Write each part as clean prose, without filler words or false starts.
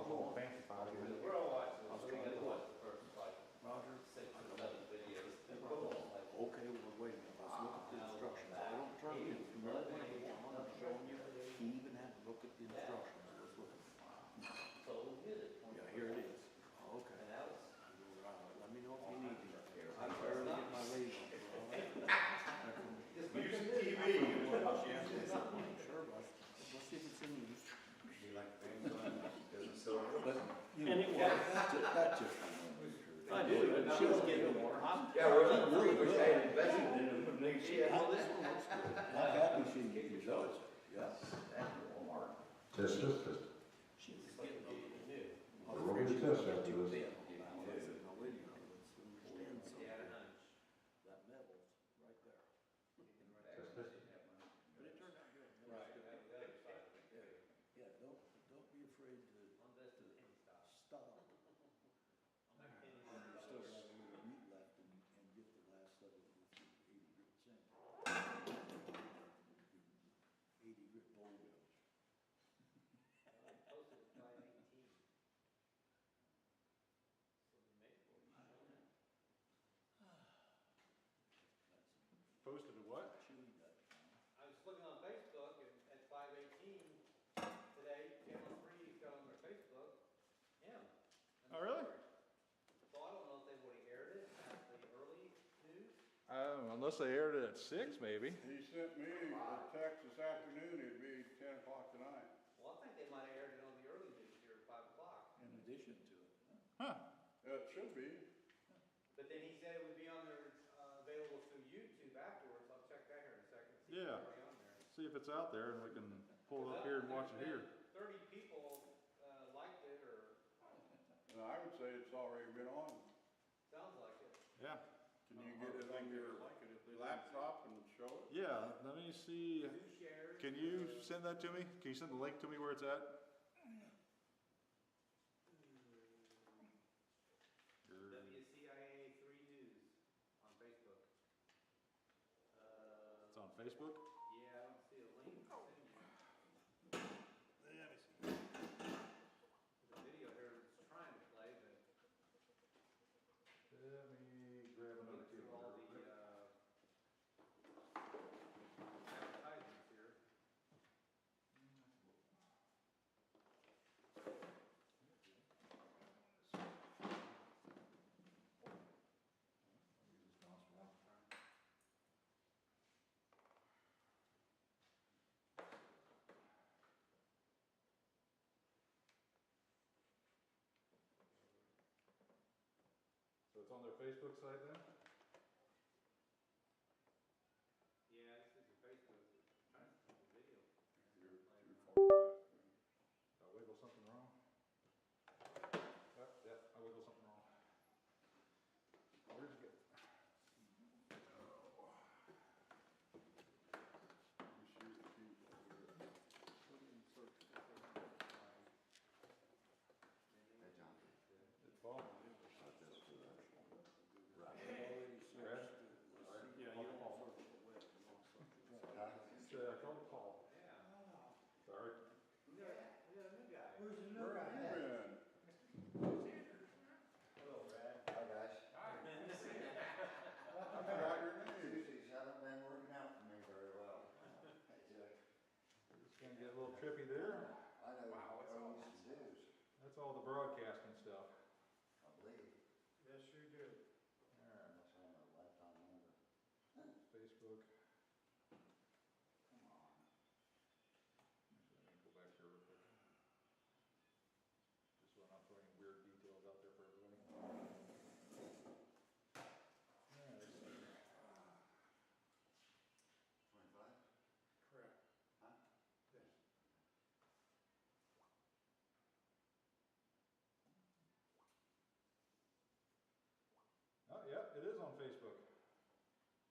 whole fancy file here. We're all watching, so we gotta watch the first, like, Roger. 6 or 7 videos. Okay, well, wait a minute, let's look at the instructions. I don't turn in, remember when I was on, I'm showing you, he even had to look at the instructions. Let's look at them. So we'll get it. Yeah, here it is. Okay. And that was. Let me know if you need me. I'm barely getting my legs on. Use TV. Sure, but let's see if it's in use. You like things on, doesn't silver? But, you And know, it that just. I do, but she was getting more. Yeah, really wish I had invested in them. Well, this one looks good. I'm happy she can get you those. Yes. Walmart. Test, test, test. She was getting new. We're going to test after this. That metal's right there. Test, test. But it turned out good. Right, the other side of it. Yeah, don't be afraid to On this to the penny stock. stop. I'm not kidding. You still got a little meat left and get the last of it with your 80 grit sand. 80 grit bowl bills. Posted at 518. So the make will be Posted to what? Chewy nut. I was looking on Facebook and at 518 today, Channel 3 got on their Facebook, him. Oh, really? So I don't know if they would have aired it at the early news. Unless they aired it at 6, maybe. He sent me a text this afternoon, it'd be 10 o'clock tonight. Well, I think they might have aired it on the early news here at 5 o'clock. In addition to it. Huh. It should be. But then he said it would be on there, available through YouTube afterwards. I'll check that here in a second. See if it's Yeah. already on there. See if it's out there and we can pull it up here and watch it here. 30 people liked it, or And I would say it's already been on. sounds like it. Yeah. Can you get it on your laptop and show it? Yeah, let me see. 2 shares. Can you send that to me? Can you send the link to me where it's at? WCIA 3 News on Facebook. It's on Facebook? Yeah, I don't see a link to send you. Let me see. There's a video here that's trying to play, but Let me grab another look through cable. all the advertisements here. So it's on their Facebook site then? Yeah, this is a Facebook. Trying to find the video. Did I wiggle something wrong? Yeah, I wiggled something wrong. Where'd you get? You shoot the sheet over there. Hey, John. It's falling. Already searched. Yeah, you don't want It's called Paul. Yeah. Sorry. We got a new guy. Where have you been? Hello, Brad. Hi, guys. I forgot your name. Tuesdays haven't been working out for me very well. It's gonna get a little trippy there. I know. Wow, what's all these dues? That's all the broadcasting stuff. I believe. Yes, you do. Alright, Unless I'm a lifetime member. Facebook. Come on. Actually, let me go back here real quick. Just so I'm not throwing weird details out there for everybody. Alright, let's see. 25? Correct. Huh? Yes. Oh, yeah, it is on Facebook.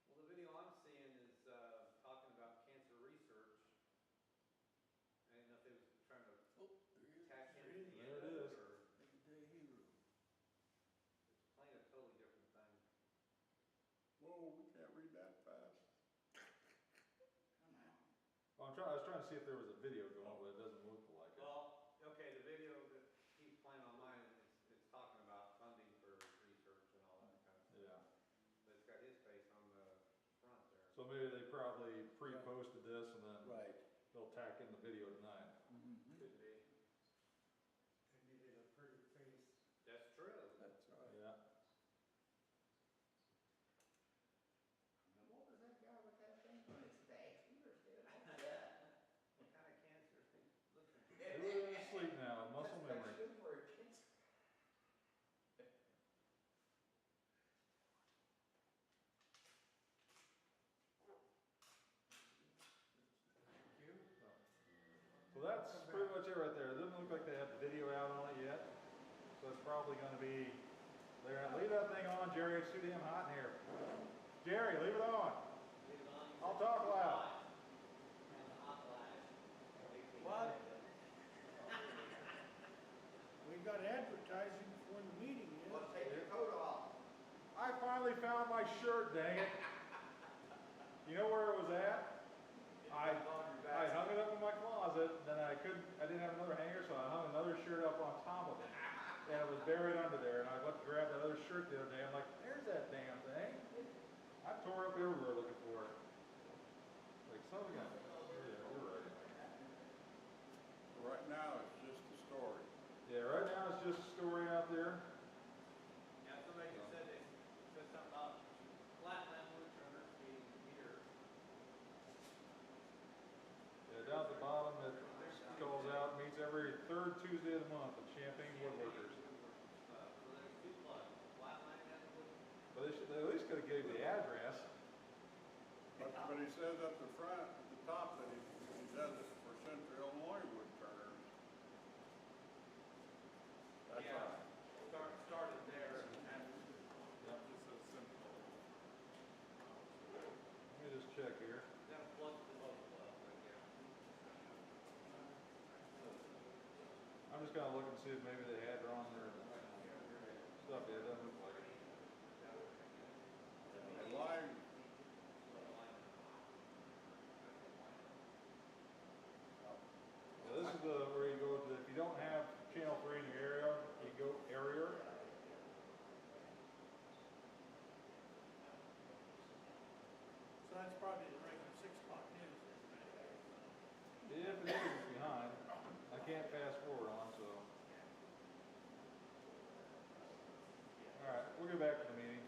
Well, the video I'm seeing is talking about cancer research. I didn't know if they was trying to attach him to the There end it of is. it, or Day hero. it's playing a totally different thing. Whoa, we can't read that fast. Come on. Well, I was trying to see if there was a video going, but it doesn't look like it. Well, okay, the video that he maybe they probably pre-posted this and then Right. they'll tack in the video tonight. Mm-hmm. Could be. They needed a pretty face. That's true. That's right. Yeah. What was that guy with that thing on his face? He was doing all that. What kind of cancer? Listen. They were asleep now, muscle That's memory. good for a kid. So that's pretty much it right there. It doesn't look like they have the video out on it yet. So it's probably gonna be, they're gonna leave that thing on, Jerry, it's too damn hot in here. Jerry, leave it on. I'll talk loud. What? We got advertising before the meeting is. Well, take your coat off. I finally found my shirt, dang it. You know where it was at? I hung it up in my closet, then I didn't have another hanger, so I hung another shirt up on top of it. And it was buried under there, and I went to grab that other shirt the other day, I'm like, there's that damn thing. I tore up everywhere looking for it. Like, son of a gun. Yeah, you're right. Right now, it's just a story. Yeah, right now it's just a story out there. Yeah, somebody just said something about Flatland Woodturners being here. Yeah, down at the bottom, it goes out, meets every third Tuesday of the month at Champagne Woodworkers. So there's two plugs, Flatland and Wood. But they at least could have gave the address. But he says at the front, at the top, that he does it for Central Illinois Woodturners. That's Yeah. right. Started there and Yep. Just so simple. Let me just check here. then plug the both plugs right there. I'm just gonna look and see if maybe they had her on their stuff. Yeah, it doesn't look like it. And line, Yeah, this is where you go to, if you don't have channel 3 in your area, you go area. So that's probably the regular 6 o'clock news. If it is, it's behind. I can't fast forward on, so. Alright, we'll get back to the meeting.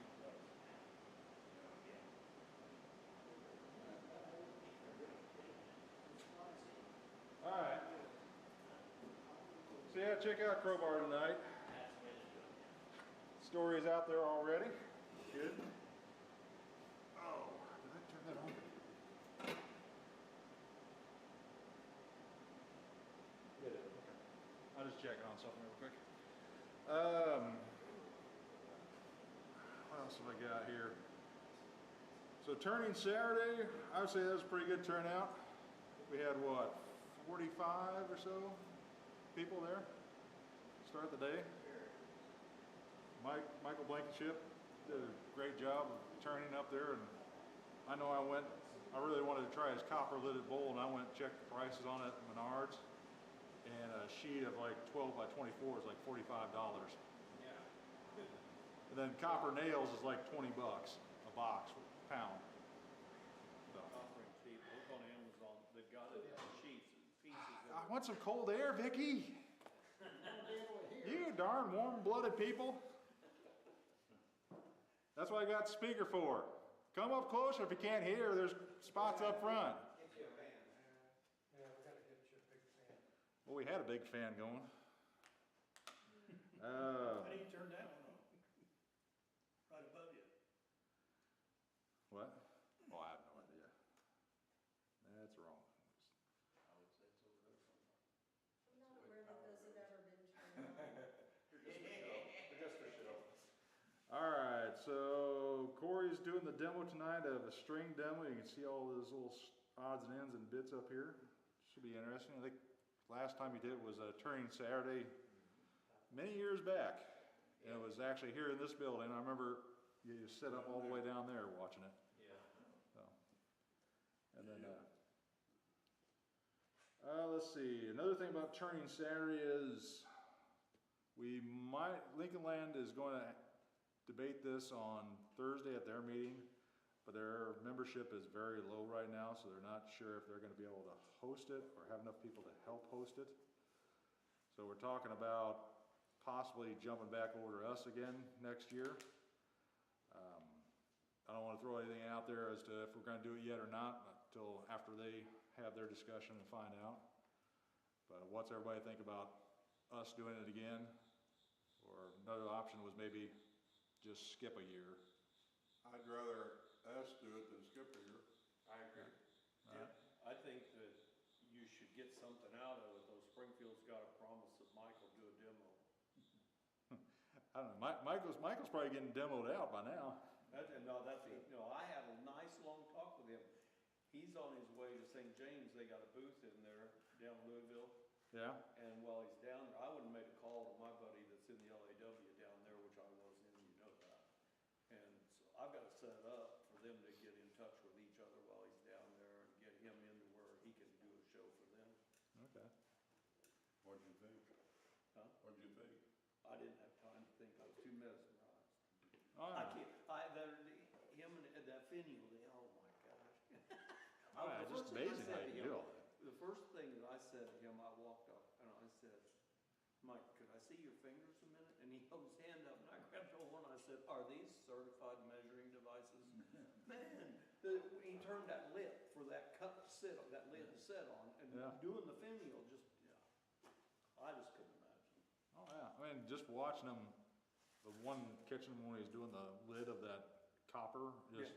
Alright. So yeah, check out Crowbar tonight. Story's out there already. Good. Oh, did I turn that on? Did it? Okay. I'll just check on something real quick. What else have I got here? So turning Saturday, I would say that was a pretty good turnout. We had what, 45 or so people there. Start the day. Michael Blankenship did a great job of turning up there, and I know I really wanted to try his copper lidded bowl, and I went and checked the prices on it at Menards, and a sheet of like 12 by 24 is like $45. Yeah. And then copper nails is like 20 bucks a box, pound. So, Offering cheap, look on Amazon, they've got it in sheets and pieces. I want some cold air, Vicky. You darn warm-blooded people. That's what I got the speaker for. Come up closer if you can't hear. There's spots up front. Get you a van. Yeah, we gotta get you a big fan. Well, we had a big fan going. How do you turn that one on? Right above you. What? Oh, I have no idea. That's wrong. I would say it's over there somewhere. I'm not aware that those have ever been turned on. Just for show. All right, so Corey's doing the demo tonight of a string demo. You can see all those little odds and ends and bits up here. Should be interesting. I think last time he did it was Turning Saturday many years back. And it was actually here in this building. I remember you sit up all the way down there watching it. Yeah. So, and then, let's see. Another thing about Turning Saturday is Lincoln Land is going to debate this on Thursday at their meeting, but their membership is very low right now, so they're not sure if they're gonna be able to host it or have enough people to help host it. So we're talking about possibly jumping back over to us again next year. I don't wanna throw anything out there as to if we're gonna do it yet or not until after they have their discussion and find out. But what's everybody think about us doing it again? Or another option was maybe just skip a year. I'd rather us do it than skip a year. I agree. I think that you should get something out of it, though. Springfield's got a promise that Mike will do a demo. I don't know, Michael's probably getting demoed out by now. I had a nice long talk with him. He's on his way to St. James. They got a booth in there down in Louisville. Yeah, And while he's down there, I wouldn't made a call to my buddy that's in the LAW down there, which I wasn't in, you know that. And so I've got to set it up for them to get in touch with each other while he's down there and get him into where he can do a show for them. okay. What'd you think? Huh? What'd you think? I didn't have time to think. I was too mesmerized. All I right. can't, him and that Finial, oh my gosh. All right, The it's just first thing I amazing said how to you him- do all that. The first thing that I said to him, I walked up and I said, Mike, could I see your fingers a minute? And he held his hand up and I grabbed hold of one. I said, are these certified measuring devices? Man, he turned that lip for that cup to sit on, that lid to sit on, and Yeah. doing the Finial just, I just couldn't imagine. Oh, yeah, I mean, just watching him, the one catching him when he's doing the lid of that copper, just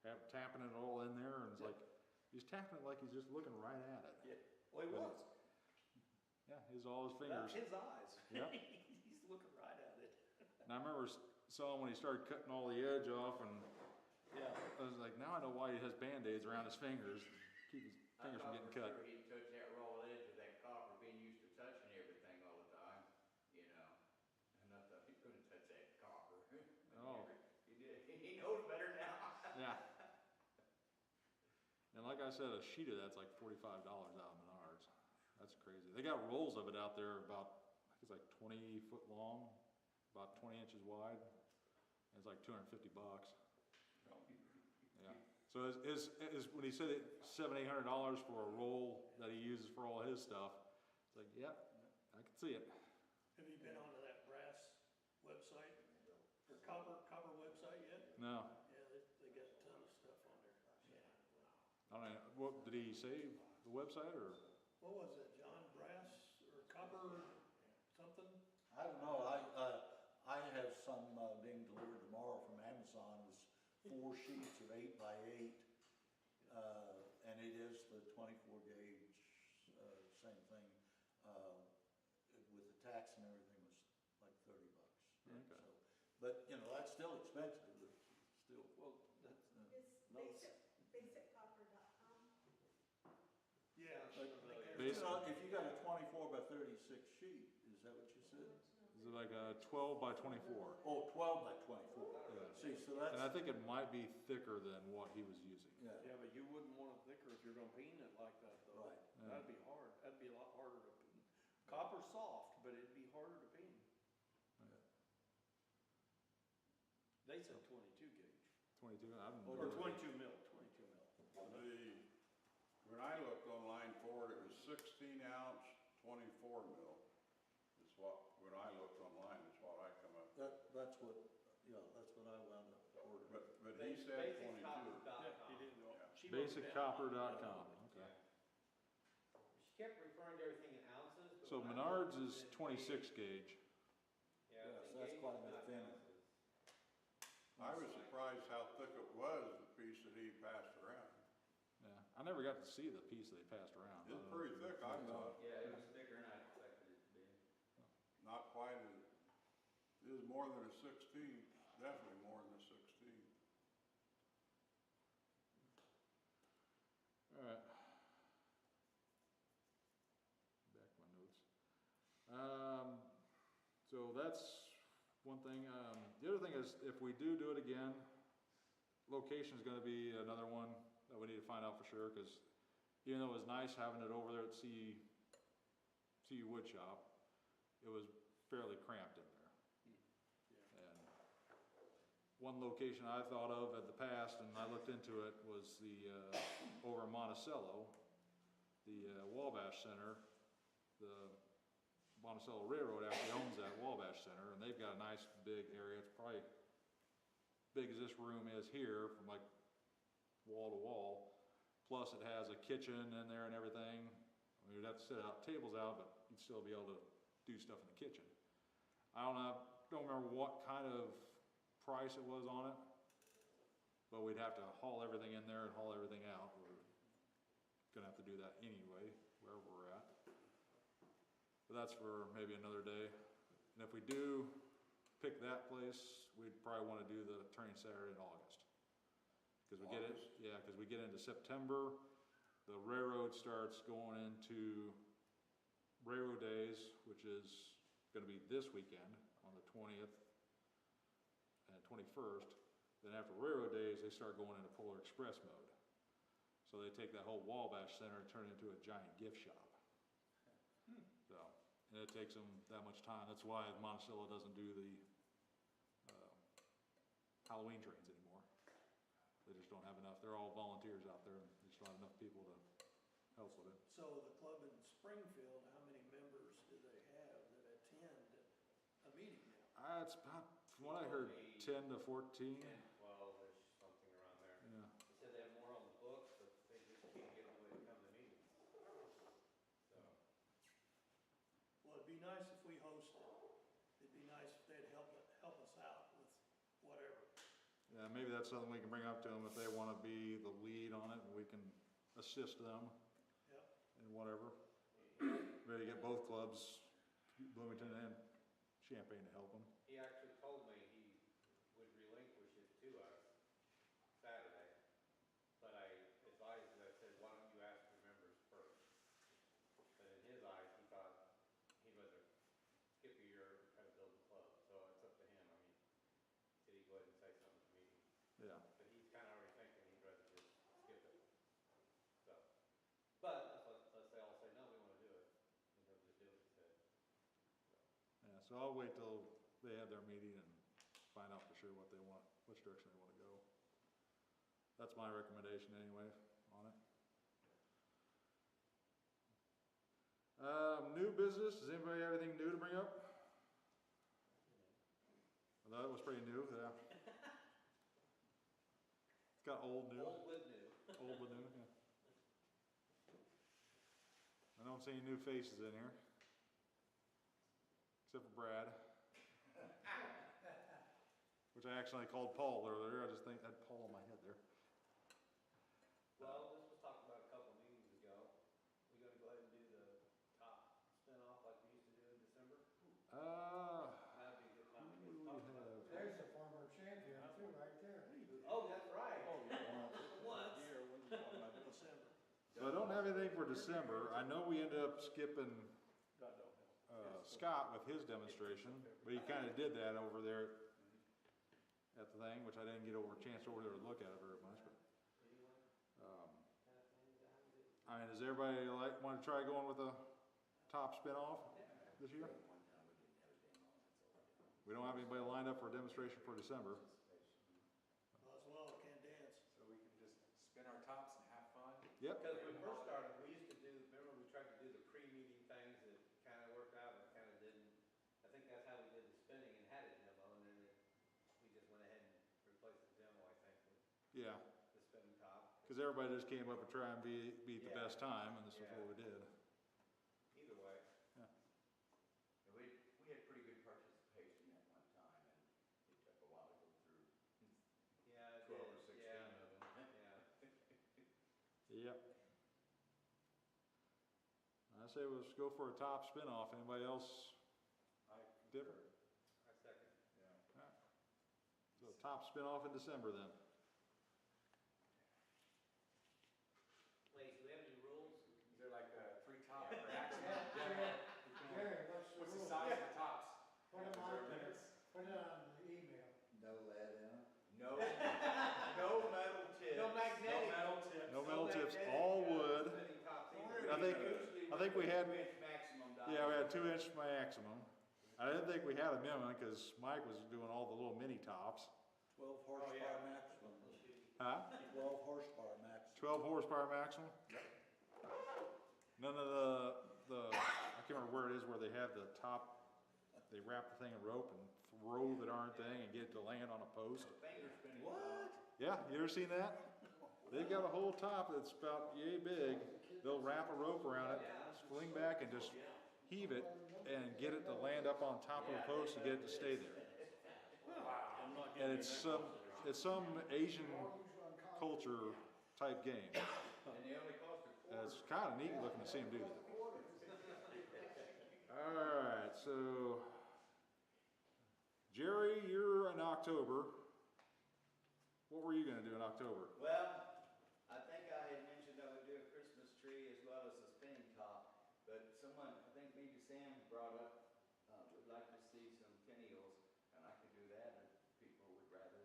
tapping it all in there, and it's like, he's tapping it like he's just looking right at it. Yeah, well, he was. Yeah, all his fingers. That's his eyes. Yep. He's looking right at it. And I remember saw him when he started cutting all the edge off, and Yeah. I was like, now I know why he has Band-Aids around his fingers, keep his fingers from getting cut. He'd touch that raw edge of that copper, being used to touching everything all the time, you know. And I thought he couldn't touch that copper. Oh. He did. He knows better now. Yeah. And like I said, a sheet of that's like $45 out of Menards. That's crazy. They got rolls of it out there about, I think it's like 20 foot long, about 20 inches wide. And it's like $250. Yeah. So when he said it, $700-800 for a roll that he uses for all his stuff, it's like, yep, I can see it. Have you been onto that brass website, or copper website yet? No, Yeah, they got a ton of stuff on there. I don't know. What did he say? The website or? What was it, John, brass or copper something? I don't know, I have some being delivered tomorrow from Amazon. It's 4 sheets of 8 by 8, and it is the 24 gauge, same thing. With the tax and everything was like $30. Okay. So, but you know, that's still expensive, but still. Well, that's, It's basiccopper.com. Yeah. Basic- If you got a 24 by 36 sheet, is that what you said? Is it like a 12 by 24? Oh, 12 by 24. Yeah. See, so that's. And I think it might be thicker than what he was using. Yeah. yeah, but you wouldn't want it thicker if you're gonna paint it like that, though. Right. Yeah. That'd be hard. That'd be a lot harder to paint. Copper's soft, but it'd be harder to paint. Yeah. They said 22 gauge. 22, I'm. Or 22 mil, 22 mil. When I looked online for it, it was 16 ounce, 24 mil. Is what, when I looked online, is what I come up. That's what, yeah, that's what I wound up ordering. But he said 22. Basicopper.com. He didn't know. She wrote it down. Basicopper.com, okay. She kept referring to everything in ounces. but So when I Menards looked, is it 26 gauge. Yeah, Yes, the that's gauge quite a is bit not thinner. ounces. I was surprised how thick it was, the piece that he passed around. Yeah, I never got to see the piece that they passed around. It's pretty thick, I thought. Yeah, it was thicker than I expected it to be. Not quite as, it was more than a 16, definitely more than a 16. All right. Back to my notes. So that's one thing. The other thing is, if we do it again, location is going to be another one that we need to find out for sure. Because even though it was nice having it over there at CU Wood Shop, it was fairly cramped in there. And one location I thought of at the past, and I looked into it, was the, over in Monticello, the Wabash Center. The Monticello Railroad actually owns that Wabash Center, and they've got a nice big area. It's probably big as this room is here, from like wall to wall. Plus it has a kitchen in there and everything. I mean, you'd have to set out tables out, but you'd still be able to do stuff in the kitchen. I don't remember what kind of price it was on it, but we'd have to haul everything in there and haul everything out. We're gonna have to do that anyway, wherever we're at. But that's for maybe another day. And if we do pick that place, we'd probably wanna do the training Saturday in August. Cause we get it, yeah, cause we get into September, the railroad starts going into Railroad Days, which is gonna be this weekend on the 20th and 21st. Then after Railroad Days, they start going into Polar Express mode. So they take that whole Wabash Center and turn it into a giant gift shop. So, and it takes them that much time. That's why Monticello doesn't do the Halloween trains anymore. They just don't have enough. They're all volunteers out there, and they just don't have enough people to help with it. So the club in Springfield, how many members do they have that attend a meeting now? It's about, from what I heard, 10 to 14. 10, 12-ish, something around there. Yeah. They said they have more on the books, but they just can't get anybody to come to meetings. So, Well, it'd be nice if we hosted. It'd be nice if they'd help us out with whatever. Yeah, maybe that's something we can bring up to them if they want to be the lead on it, and we can assist them Yep. in whatever. Maybe get both clubs, Bloomington and Champaign, to help them. he actually told me he would relinquish it to us Saturday, but I advised him, I said, why don't you ask your members first? But in his eyes, he thought he'd rather skip a year and try to build a club, so it's up to him. I mean, he said he'd go ahead and say something at the meeting, Yeah. but he's kind of already thinking he'd rather just skip it. So, but unless they all say, no, we want to do it, then he'll just do it instead. Yeah, so I'll wait till they have their meeting and find out for sure what they want, which direction they want to go. That's my recommendation anyway on it. New business, does anybody have anything new to bring up? Well, that was pretty new, yeah. It's got old new. Old with new. Old but new, yeah. I don't see any new faces in here. Except for Brad. Which I actually called Paul earlier. I just think I had Paul in my head there. Well, this was talked about a couple meetings ago. We gonna go ahead and do the top spin-off like we used to do in December? That'd be a good time to who get do we talked about. have? There's a former champion too, right there. Oh, that's right. Once. December. So I don't have anything for December. I know we ended up skipping Scott with his demonstration, but he kind of did that over there at the thing, which I didn't get over a chance over there to look at it very much. But I mean, does everybody want to try going with a top spin-off this year? We don't have anybody lined up for a demonstration for December. Well, as well, can dance. So we can just spin our tops and have fun? Yep. Because when we first started, we used to do, remember we tried to do the pre-meeting things that kind of worked out and kind of didn't. I think that's how we did the spinning and had a demo, and then we just went ahead and replaced the demo, I think, with Yeah, the spinning top. because everybody just came up and try and beat the Yeah. best time, and this is Yeah. what we did. Either way. And we had pretty good participation at one time, and it took a while to go through Yeah, it 12 or did. 16 Yeah. of them. Yeah. Yep. I say let's go for a top spin-off. Anybody else different? I second. So top spin-off in December then. Ladies, do we have any rules? Is there like a three top maximum? Jerry, what's the What's the rule? size of the tops? Put Is them there on a there, limit? put it on the email. No lead in it. No, no metal tips. No magnetic. No metal tips. No metal tips, magnetic, all wood. Spinning tops I think- I think we had- 2-inch maximum Yeah, we had diameter. 2-inch maximum. I didn't think we had a minimum because Mike was doing all the little mini tops. 12 Oh, horsepower yeah. maximum. Huh? 12 horsepower maximum. 12 horsepower maximum? None of I can't remember where it is where they have the top, they wrap the thing in rope and throw the darn thing and get it to land on a post. Finger spinning. What? Yeah, you ever seen that? They've got a whole top that's about yay big. They'll wrap a rope around it, swing back and just heave it and get it to land up on top of the post and get it to stay there. I'm not And getting it's some Asian culture type game. And they only cost a And quarter. it's kind of neat looking to see them do that. Alright, so Jerry, you're in October. What were you gonna do in October? Well, I think I had mentioned I would do a Christmas tree as well as a spinning top, but someone, I think maybe Sam brought up, would like to see some finials, and I could do that if people would rather.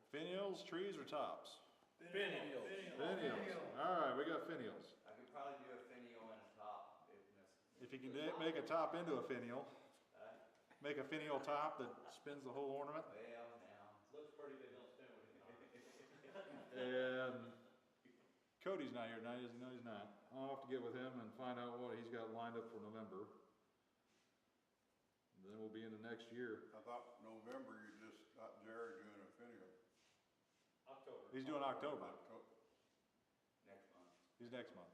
Finials, trees, or tops? Finials. Finials. Alright, we got finials. I could probably do a finial and a top if necessary. If you can make a top into a finial, make a finial top that spins the whole ornament. Well, now. Looks pretty good, don't spin with it. And Cody's not here tonight, is he? No, he's not. I'll have to get with him and find out what he's got lined up for November. And then we'll be into next year. I thought November you just got Jerry doing a finial. October. He's doing October. Next month. He's next month.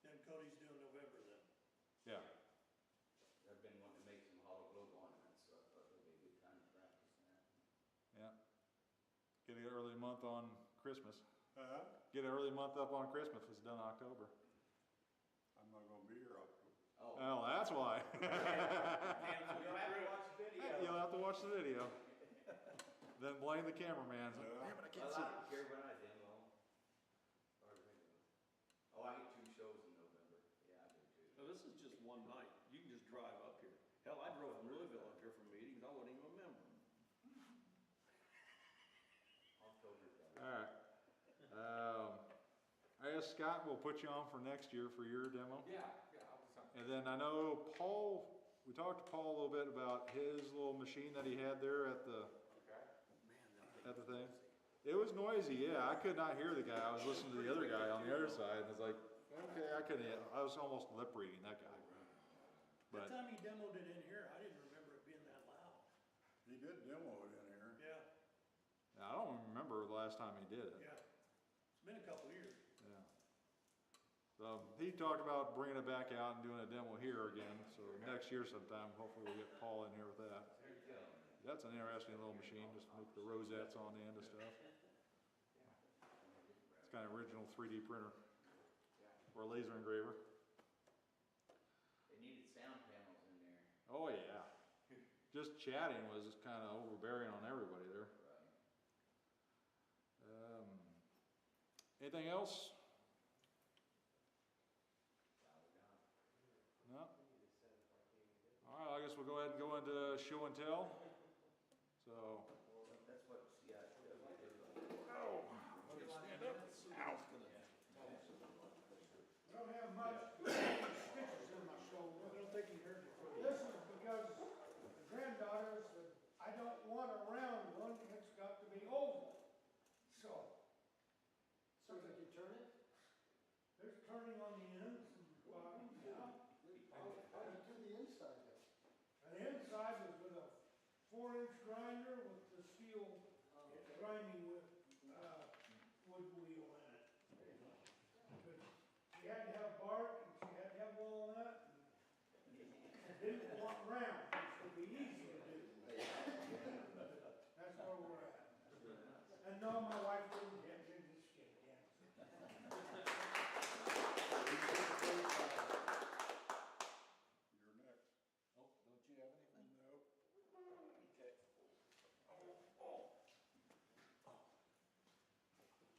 Then Cody's doing November then. Yeah. I've been wanting to make some hollow globe ornaments, so I thought it'd be a good time to practice that. Yeah. Get an early month on Christmas. Huh? Get an early month up on Christmas if it's done October. I'm not gonna be here October. Oh. Well, that's why. You'll have to watch the video. You'll have to watch the video. Then blame the cameraman. It's like, Yeah. damn it, I can't Well, see. I don't care when I demo. Or if I do. Oh, I get 2 shows in November. Yeah, I do too. So this is just one night. You can just drive up here. Hell, I drove from Louisville up here for meetings. I wasn't even a member. October's done. Alright. I guess Scott will put you on for next year for your demo. Yeah, I'll do something. And then I know Paul, we talked to Paul a little bit about his little machine that he had there at the thing. It was noisy, yeah. I could not hear the guy. I was listening to the other guy on the other side, and it's like, okay, I was almost lip reading that guy. The But time he demoed it in here, I didn't remember it being that loud. He did demo it in here. Yeah, I don't remember the last time he did it. yeah. It's been a couple of years. Yeah. So he talked about bringing it back out and doing a demo here again. So next year sometime, hopefully we'll get Paul in here with that. There you go. That's an interesting little machine, just with the rosettes on the end of stuff. It's kind of original 3D printer or laser engraver. They needed sound panels in there. Oh yeah. Just chatting was just kind of overbearing on everybody there. Right. Anything else? No? All right, I guess we'll go ahead and go into show and tell. So. That's what, yeah. Oh, stand up. Ow. I don't have much stitches in my shoulder. I don't think he heard you. This is because the granddaughter said, I don't want a round one, it's got to be oval. So, Sounds like you turn it? there's turning on the ends and bottoms, yeah. How do you do the inside though? And the inside is with a 4-inch grinder with the steel grinding with, wood wheel in it. But she had to have bark and she had to have walnut and didn't want round, which would be easy to do. That's where we're at. And no, my wife didn't get me this shit yet. You're next. Oh, don't you have anything? Nope. Okay.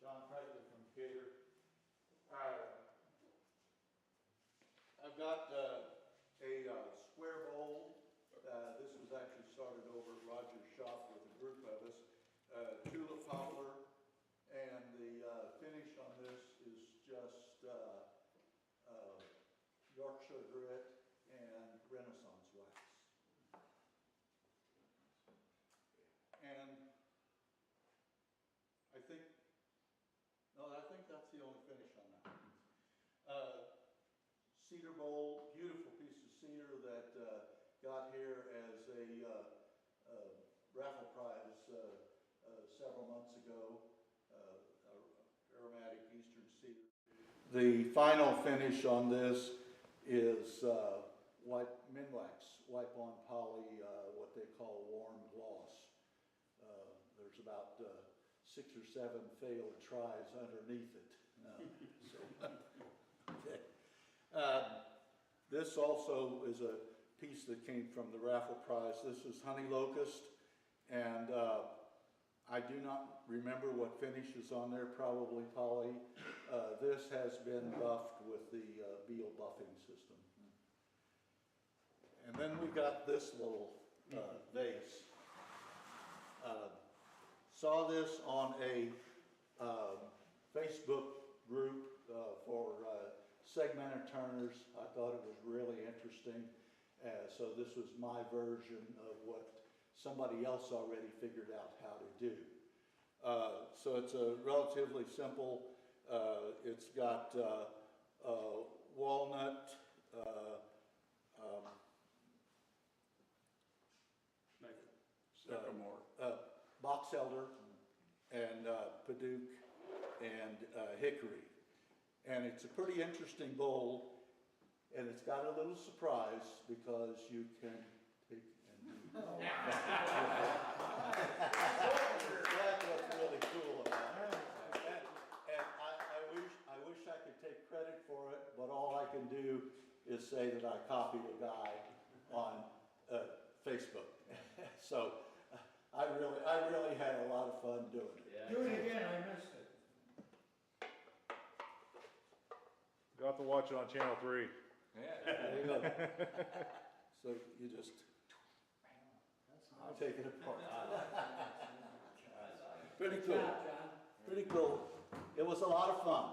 John Creighton from Gator. I've got a square bowl. This was actually started over at Roger's shop with a group of us. Tulip poplar, and the finish on this is just Yorkshire grit and Renaissance wax. And cedar bowl, beautiful piece of cedar that got here as a raffle prize several months ago, aromatic eastern cedar. The final finish on this is Minwax wipe-on poly, what they call warm gloss. There's about 6 or 7 failed tries underneath it. Okay. This also is a piece that came from the raffle prize. This is honey locust, and I do not remember what finish is on there, probably poly. This has been buffed with the Beal buffing system. And then we got this little vase. Saw this on a Facebook group for segmented turners. I thought it was really interesting. So this was my version of what somebody else already figured out how to do. So it's a relatively simple, it's got walnut, Sycamore. box elder, and padauk, and hickory. And it's a pretty interesting bowl, and it's got a little surprise because you can take and do. That's what's really cool about it. And I wish I could take credit for it, but all I can do is say that I copied a guy on Facebook. So I really had a lot of fun doing it. Yeah. Do it again, I missed it. You'll have to watch it on Channel 3. There you go. So you just take it apart. Pretty cool. Pretty cool. It was a lot of fun.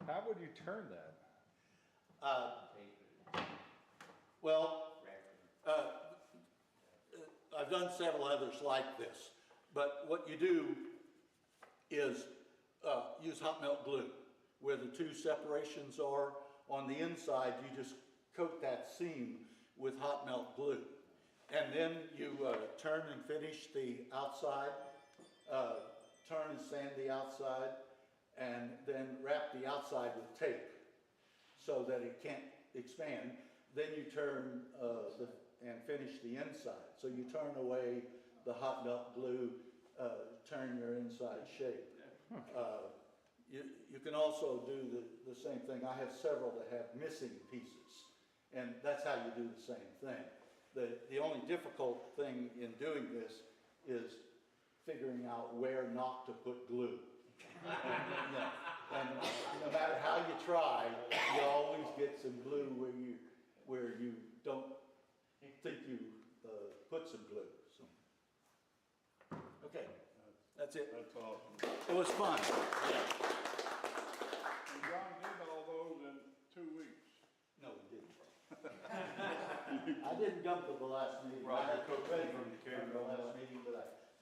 How would you turn that? Well, I've done several others like this, but what you do is use hot melt glue. Where the two separations are on the inside, you just coat that seam with hot melt glue. And then you turn and finish the outside, turn and sand the outside, and then wrap the outside with tape so that it can't expand. Then you turn and finish the inside. So you turn away the hot melt glue, turn your inside shape. You can also do the same thing. I have several that have missing pieces, and that's how you do the same thing. The only difficult thing in doing this is figuring out where not to put glue. And no matter how you try, you always get some glue where you don't think you put some glue. So. Okay, that's it. That's awesome. It was fun. And John did all those in 2 weeks. No, we didn't. I didn't come to the last meeting. I had to ready from the last meeting, but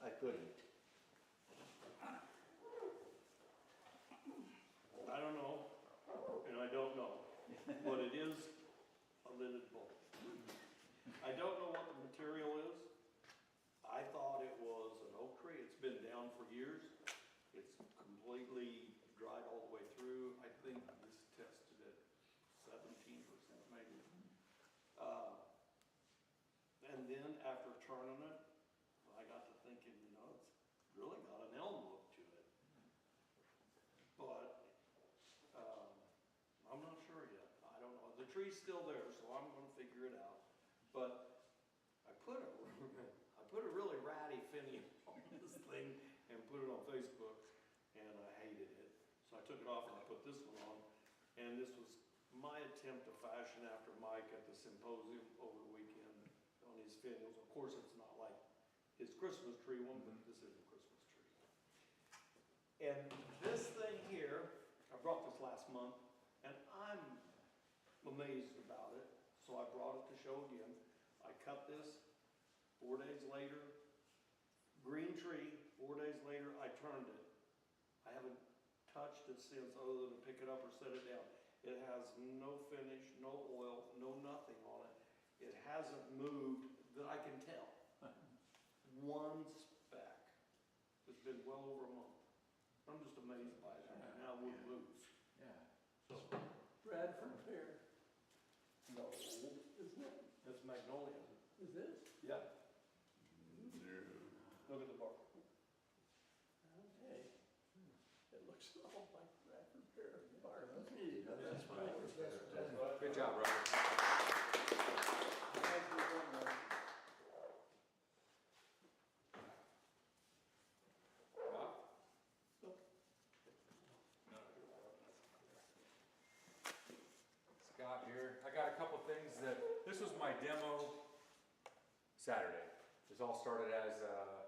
I couldn't. I don't know, and I don't know, but it is a lidded bowl. I don't know what the material is. I thought it was an oak tree. It's been down for years. It's completely dried all the way through. I think this tested at 17% maybe. And then after turning it, I got to thinking, you know, it's really got an elm look to it. But I'm not sure yet. I don't know. The tree's still there, so I'm going to figure it out. But I put a really ratty finial on this thing and put it on Facebook, and I hated it. So I took it off and I put this one on. And this was my attempt to fashion after Mike at the symposium over the weekend on his finials. Of course, it's not like his Christmas tree one, but this is a Christmas tree. And this thing here, I brought this last month, and I'm amazed about it. So I brought it to show again. I cut this 4 days later, green tree, 4 days later, I turned it. I haven't touched it since other than to pick it up or set it down. It has no finish, no oil, no nothing on it. It hasn't moved that I can tell. One speck. It's been well over a month. I'm just amazed by that, how wood moves. Yeah. So, Bradford pear. No. Isn't it? That's magnolia. Is this? Yeah. No. Look at the bark. Okay. It looks all like Bradford pear bark. That's fine. Good job, Robert. Bob? Scott here. I got a couple things this was my demo Saturday. This all started as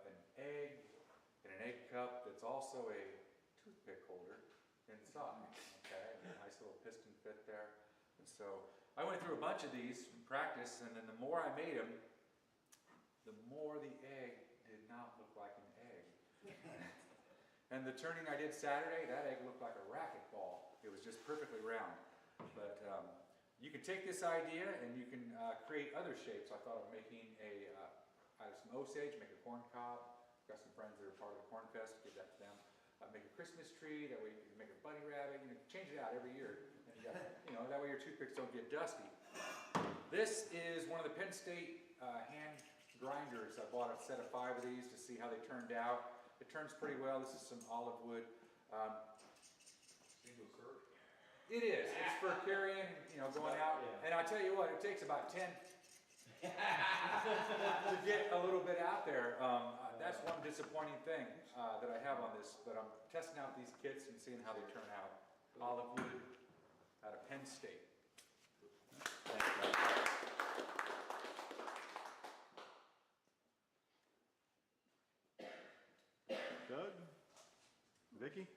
an egg in an egg cup that's also a toothpick holder inside. Okay, a nice little piston fit there. And so I went through a bunch of these in practice, and then the more I made them, the more the egg did not look like an egg. And the turning I did Saturday, that egg looked like a racquetball. It was just perfectly round. But you can take this idea and you can create other shapes. I thought of making out of some Osage, make a corn cob. Got some friends that are part of the Corn Fest, give that to them. Make a Christmas tree, that way you can make a bunny rabbit, change it out every year. And that way your toothpicks don't get dusty. This is one of the Penn State hand grinders. I bought a set of 5 of these to see how they turned out. It turns pretty well. This is some olive wood. Single serve? It is. It's for carrying, going out. And I tell you what, it takes about 10 to get a little bit out there. That's one disappointing thing that I have on this, but I'm testing out these kits and seeing how they turn out. Olive wood out of Penn State. Thank you. Doug? Vicky?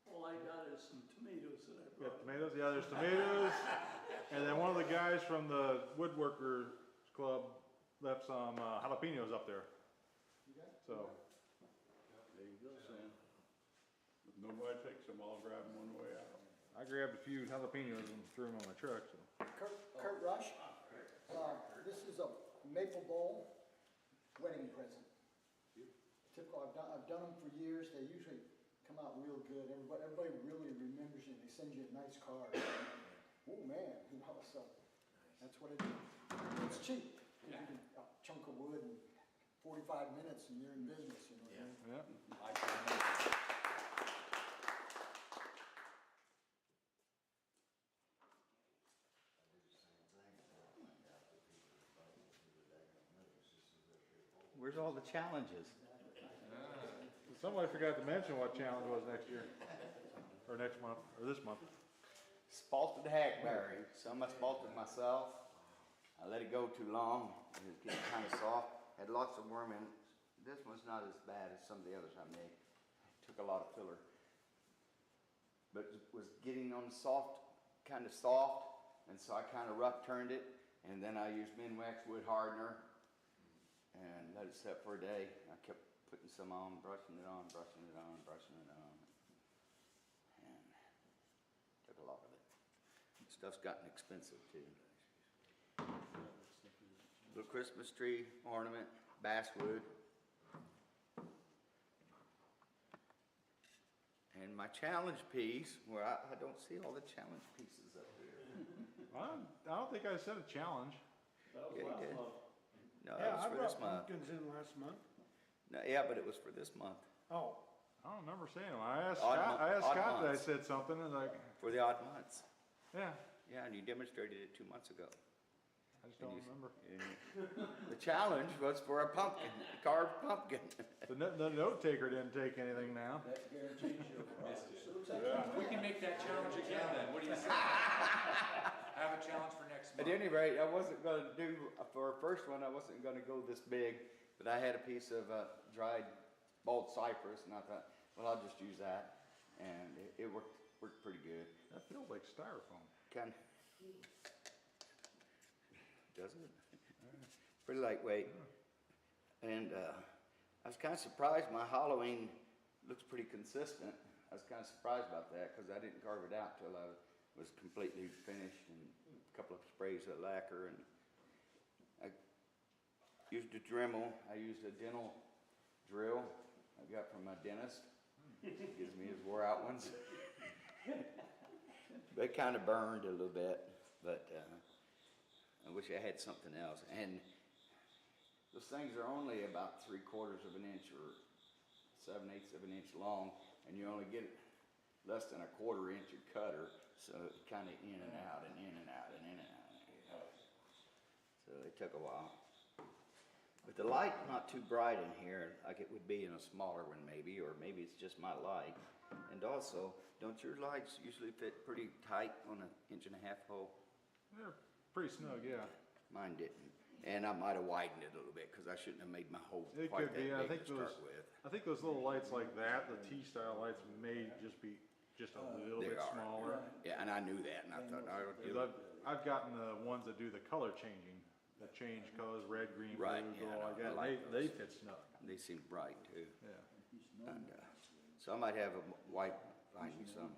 All I got is some tomatoes that I You brought. got tomatoes? Yeah, there's tomatoes. And then one of the guys from the Woodworkers Club left some jalapenos up there. So, There you go, Sam. If nobody takes them, I'll grab them on the way out. I grabbed a few jalapenos and threw them on my truck, so. Kurt Rush, this is a maple bowl wedding present. Typical, I've done them for years, they usually come out real good, everybody really remembers you, they send you a nice card. Oh man, so, that's what it is. It's cheap, you can, a chunk of wood in 45 minutes and you're in business, you know what I mean? Yeah. Where's all the challenges? Somebody forgot to mention what challenge was next year, or next month, or this month. Spalted hackberry. Some I spalted myself. I let it go too long. It was getting kind of soft. Had lots of worm in it. This one's not as bad as some of the others I made. Took a lot of filler. But it was getting on soft, kind of soft, and so I kind of rough turned it, and then I used Minwax wood hardener and let it set for a day. I kept putting some on, brushing it on, brushing it on, brushing it on. And took a lot of it. Stuff's gotten expensive too. Little Christmas tree ornament, basswood. And my challenge piece, where I don't see all the challenge pieces up here. I don't think I said a challenge. That was Yeah, you last did. month. No, Yeah, that I was for brought this month. pumpkins in last month. No, yeah, but it was for this month, Oh, I don't remember saying them. I asked Odd Scott, month- I asked odd Scott that I months. said something, and like, for the odd months. yeah, Yeah, and you demonstrated it 2 months ago. I just And don't you- remember. and the challenge was for a pumpkin, a carved pumpkin. The note taker didn't take anything now. That guarantees you a prize. We can make that challenge again then, what do you say? Have a challenge for next At month. any rate, I wasn't gonna do, for a first one, I wasn't gonna go this big, but I had a piece of dried bald cypress, and I thought, well, I'll just use that, and it worked pretty good. That feels like styrofoam. Kind doesn't it? Pretty lightweight. And I was kind of surprised. My hollowing looks pretty consistent. I was kind of surprised about that because I didn't carve it out till I was completely finished and a couple of sprays of lacquer, and I used a Dremel. I used a dental drill I got from my dentist. Gives me his wore out ones. They kind of burned a little bit, but I wish I had something else. And those things are only about 3/4 of an inch or 7/8 of an inch long, and you only get less than a 1/4 inch of cutter, so it kind of in and out and in and out and in and out. So it took a while. But the light not too bright in here, like it would be in a smaller one maybe, or maybe it's just my light. And also, don't your lights usually fit pretty tight on an 1.5-inch hole? They're pretty snug, yeah. Mine didn't. And I might have widened it a little bit because I shouldn't have made my hole It quite could be. that I big think to start with. I think those little lights like that, the T-style lights, may just be just a little They bit are. smaller. Yeah, and I knew that, and I thought I would do 'Cause it. I've gotten the ones that do the color changing, that change colors, red, green, blue, Right, go yeah, like I that. like They those. fit snug. They seem bright too. Yeah. And so I might have a white, find me some.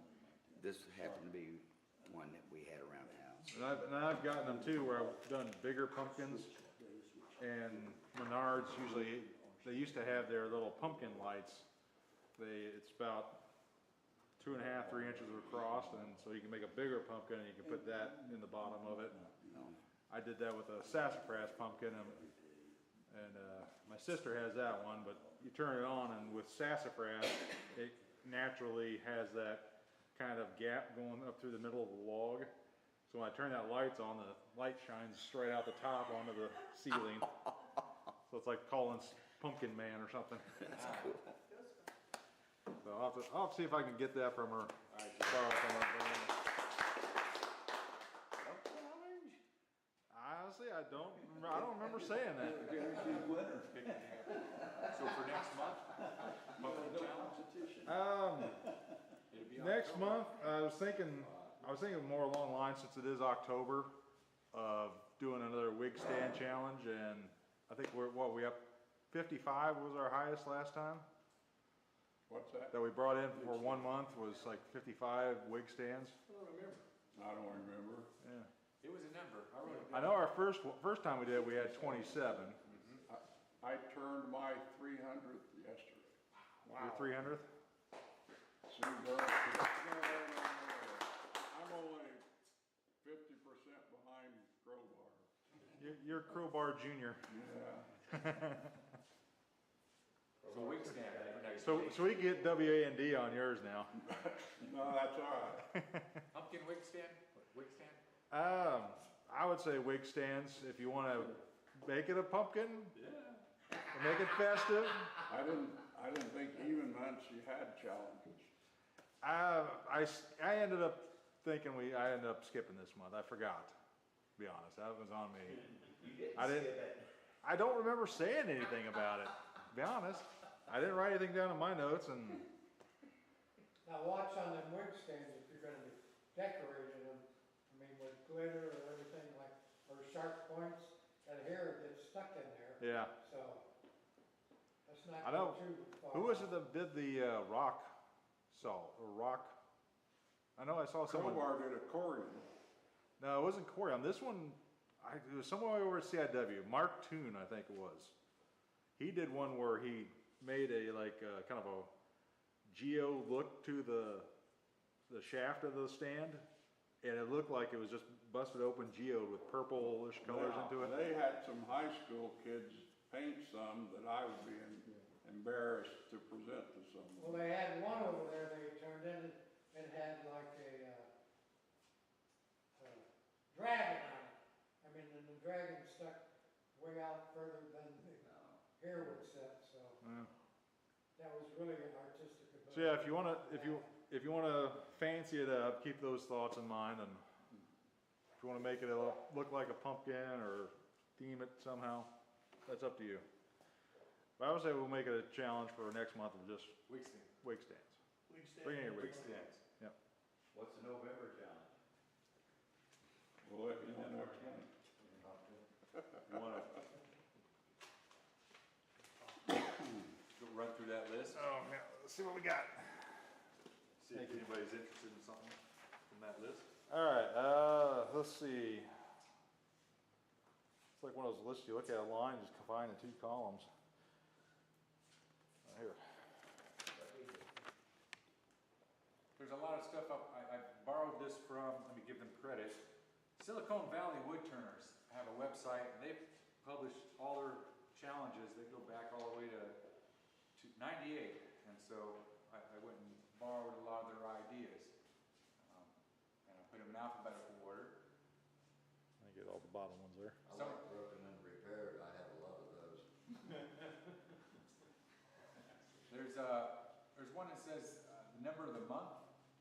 This happened to be one that we had around the house. And I've gotten them too, where I've done bigger pumpkins. And Menards usually, they used to have their little pumpkin lights. It's about 2.5, 3 inches across, and so you can make a bigger pumpkin and you can put that in the bottom of it. I did that with a sassafras pumpkin, and my sister has that one, but you turn it on, and with sassafras, it naturally has that kind of gap going up through the middle of the log. So when I turn that lights on, the light shines straight out the top onto the ceiling. So it's like Colin's Pumpkin Man or something. That's cool. So I'll have to see if I can get that from her. Borrow it from her. Honestly, I don't remember saying that. So for next month, pumpkin challenge? It'll be Next October. month, I was thinking more along the lines, since it is October, of doing another wig stand challenge, and I think we up 55 was our highest last time. What's that? That we brought in for 1 month was like 55 wig stands. I don't remember. Yeah. It was a number. I wrote it I down. know our first time we did it, we had 27. I turned my 300th yesterday. Your 300th? See, I'm only 50% behind Crowbar. You're Crowbar Junior. Yeah. So wig stand for next So week. we get WAND on yours now. No, that's all right. Pumpkin wig stand? Wig stand? I would say wig stands, if you want to make it a pumpkin, make it festive. I didn't think even months you had challenges. I ended up thinking I ended up skipping this month. I forgot, to be honest. That was on me. I don't remember saying anything about it, to be honest. I didn't write anything down in my notes, and Now watch on them wig stands if you're gonna be decorating them, I mean with glitter or everything like, or sharp points, that hair gets stuck in there, yeah. so. Let's not I know. go too far. Who was it that did the rock salt, or rock? I know I saw someone. Crowbar did accordion. No, it wasn't Corey. On this one, it was somewhere over at CIW. Mark Toon, I think it was. He did one where he made a kind of a geo look to the shaft of the stand, and it looked like it was just busted open geode with purplish colors into it. They had some high school kids paint some that I would be embarrassed to present to someone. Well, they had one over there they turned in, and had like a dragon on it. I mean, and the dragon stuck way out further than the hair would set, so Yeah. that was really an artistic ability. So yeah, if you wanna fancy it up, keep those thoughts in mind, and if you wanna make it look like a pumpkin or theme it somehow, that's up to you. But I would say we'll make it a challenge for next month of just Wig stand. wig stands. Wig stand. Bring in your wig Wig stands. Yep. What's the November challenge? We'll let you know next month. You wanna? Go run through that list. Oh man, let's see what we got. See if anybody's interested in something from that list. All right, let's see. It's like one of those lists you look at a line, just combine in 2 columns. Here. There's a lot of stuff up, I borrowed this from, let me give them credit, Silicon Valley Woodturners have a website, and they publish all their challenges that go back all the way to 98, and so I went and borrowed a lot of their ideas, and I put them in alphabetical order. I get all the bottom ones there. I like broken and repaired, I have a lot of those. There's one that says the number of the month,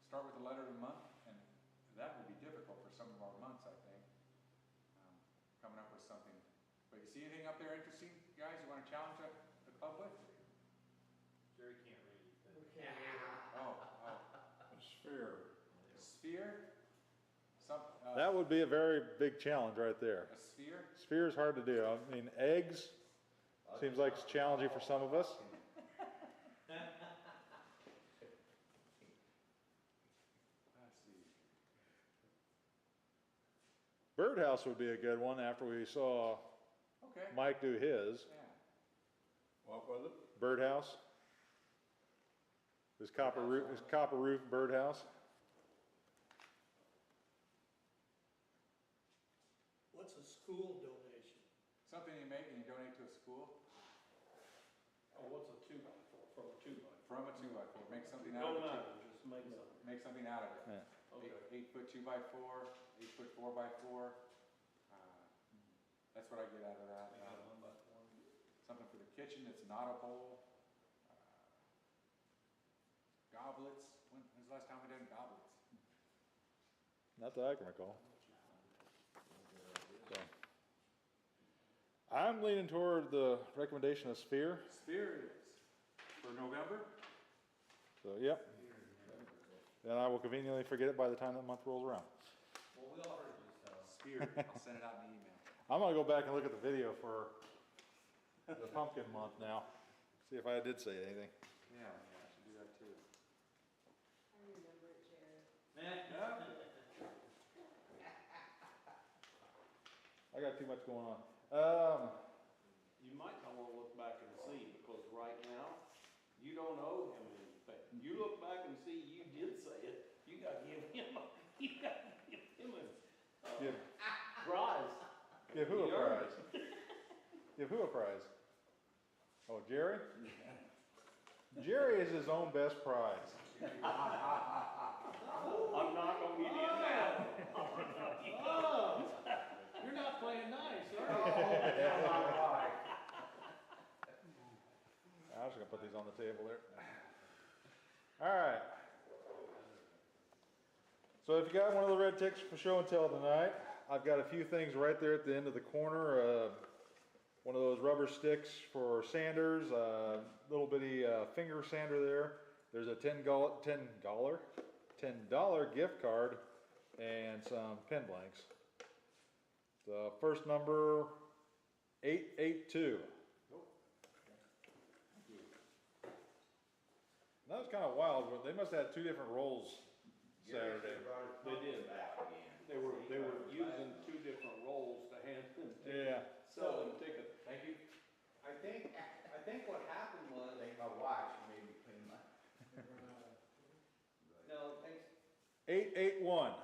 start with the letter of the month, and that would be difficult for some of our months, I think, coming up with something. But you see anything up there interesting, guys, you want to challenge the club with? Jerry can't read. Oh. Sphere. Sphere? That would be a very big challenge right there. A sphere? Sphere is hard to do. I mean, eggs seems like it's challenging for some of us. Let's see. Birdhouse would be a good one after we saw Okay. Mike do his. Yeah. What was it? Birdhouse. His copper roof birdhouse. What's a school donation? Something you make and you donate to a school Oh, what's a 2x4 from a 2x4? from a 2x4. Make something out of Don't it. matter, just make something. Make something out of it. Yeah. Okay. 8-foot 2x4, 8-foot 4x4. That's what I get out of that. Something for the kitchen that's not a bowl. Goblets. When's the last time we done goblets? Not that I can recall. So. I'm leaning toward the recommendation of Sphere. Sphere it is. For November? So, yep. Then I will conveniently forget it by the time that month rolls around. Well, we all heard you, so. Sphere. I'll send it out in the email. I'm gonna go back and look at the video for the pumpkin month now. See if I did say anything. Yeah, I should do that too. I remember it, Jared. I got too much going on. You might not want to look back and see, because right now, you don't owe him anything. You look back and see, you did say it, you gotta give him a Give, prize. give who a He earned prize? Give who a prize? Oh, Jerry? Jerry is his own best prize. I'm not gonna get in now. Oh, you're not playing nice, are you? I was gonna put these on the table there. All right. So if you got one of the red ticks for show and tell tonight, I've got a few things right there at the end of the corner. One of those rubber sticks for sanders, little bitty finger sander there. There's a $10 gift card and some pen blanks. The first number, 882. That was kind of wild. They must have had 2 different rolls Saturday. They did. They were using 2 different rolls to hand them Yeah. sell them tickets. Thank you. I think what happened was. I think my watch made me clean my. No, thanks. 881.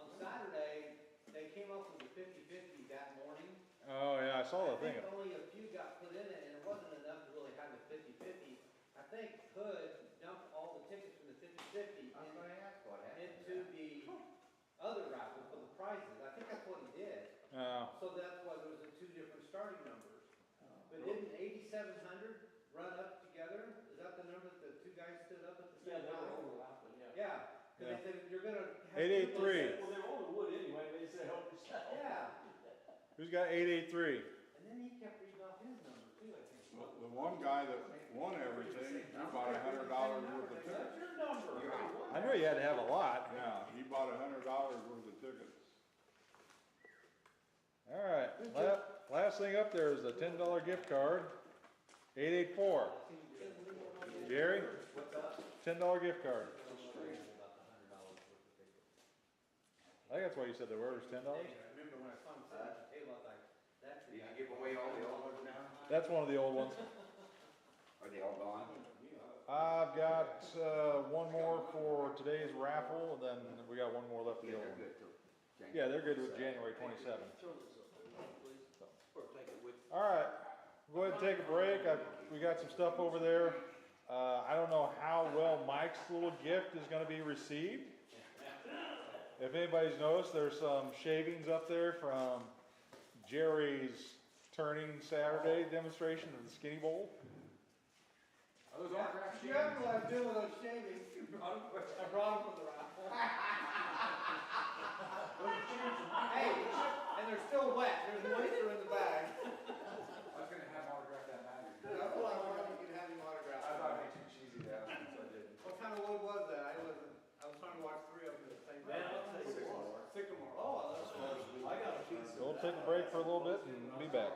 On Saturday, they came up with the 50-50 that morning. Oh yeah, I saw that I thing. think only a few got put in it, and it wasn't enough to really have the 50-50. I think Hood dumped all the tickets from the 50-50 into the other raffle for the prizes. I think that's what he did. So that's why there was the 2 different starting numbers. But didn't 8,700 run up together? Is that the number that the 2 guys stood up at the Yeah, same they were time? overlapping, yeah. Yeah, because they said you're gonna have. 883. Well, they were only wood anyway, they said help yourself. Yeah, Who's got 883? and then he kept reading off his number too, I think. The one guy that won everything, he bought $100 worth of tickets. What's your number? I knew you had to have a lot. Yeah, he bought $100 worth of tickets. All right. Last thing up there is a $10 gift card. 884. Gary? What's up? $10 gift card. I think that's why you said they were, it was $10? I remember when I saw him sitting at the table, I was like, that Did tree. you give away all the old ones now? That's one of the old ones. Are they all gone? I've got, one more for today's raffle, and then we got one more left of the Yeah, old they're one. good till January. Yeah, they're good with January 27th. Throw this up there, please, or take it with you. All right, go ahead and take a break. We got some stuff over there. I don't know how well Mike's little gift is gonna be received. If anybody's noticed, there's some shavings up there from Jerry's turning Saturday demonstration of the Skinny Bowl. Are those autograph You have no idea what those shavings. I brought them for the raffle. Hey, and they're still wet, there's moisture in the bag. I was gonna have autograph that matter. That's why I wanted you to have him autograph. I thought it'd be too cheesy to ask, so I didn't. What kind of wood was that? I was trying to watch three of them at the same time. Sycamore. Oh, that's what I got a piece. So we'll take a break for a little bit and be back.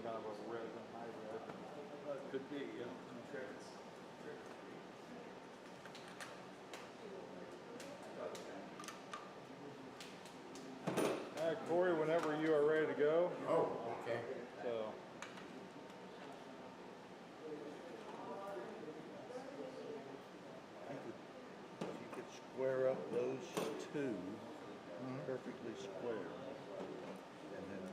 kind of a resin hybrid. Could be, yeah. Corey, whenever you are ready to go. Oh, okay. So. If you could square up those two perfectly square, and then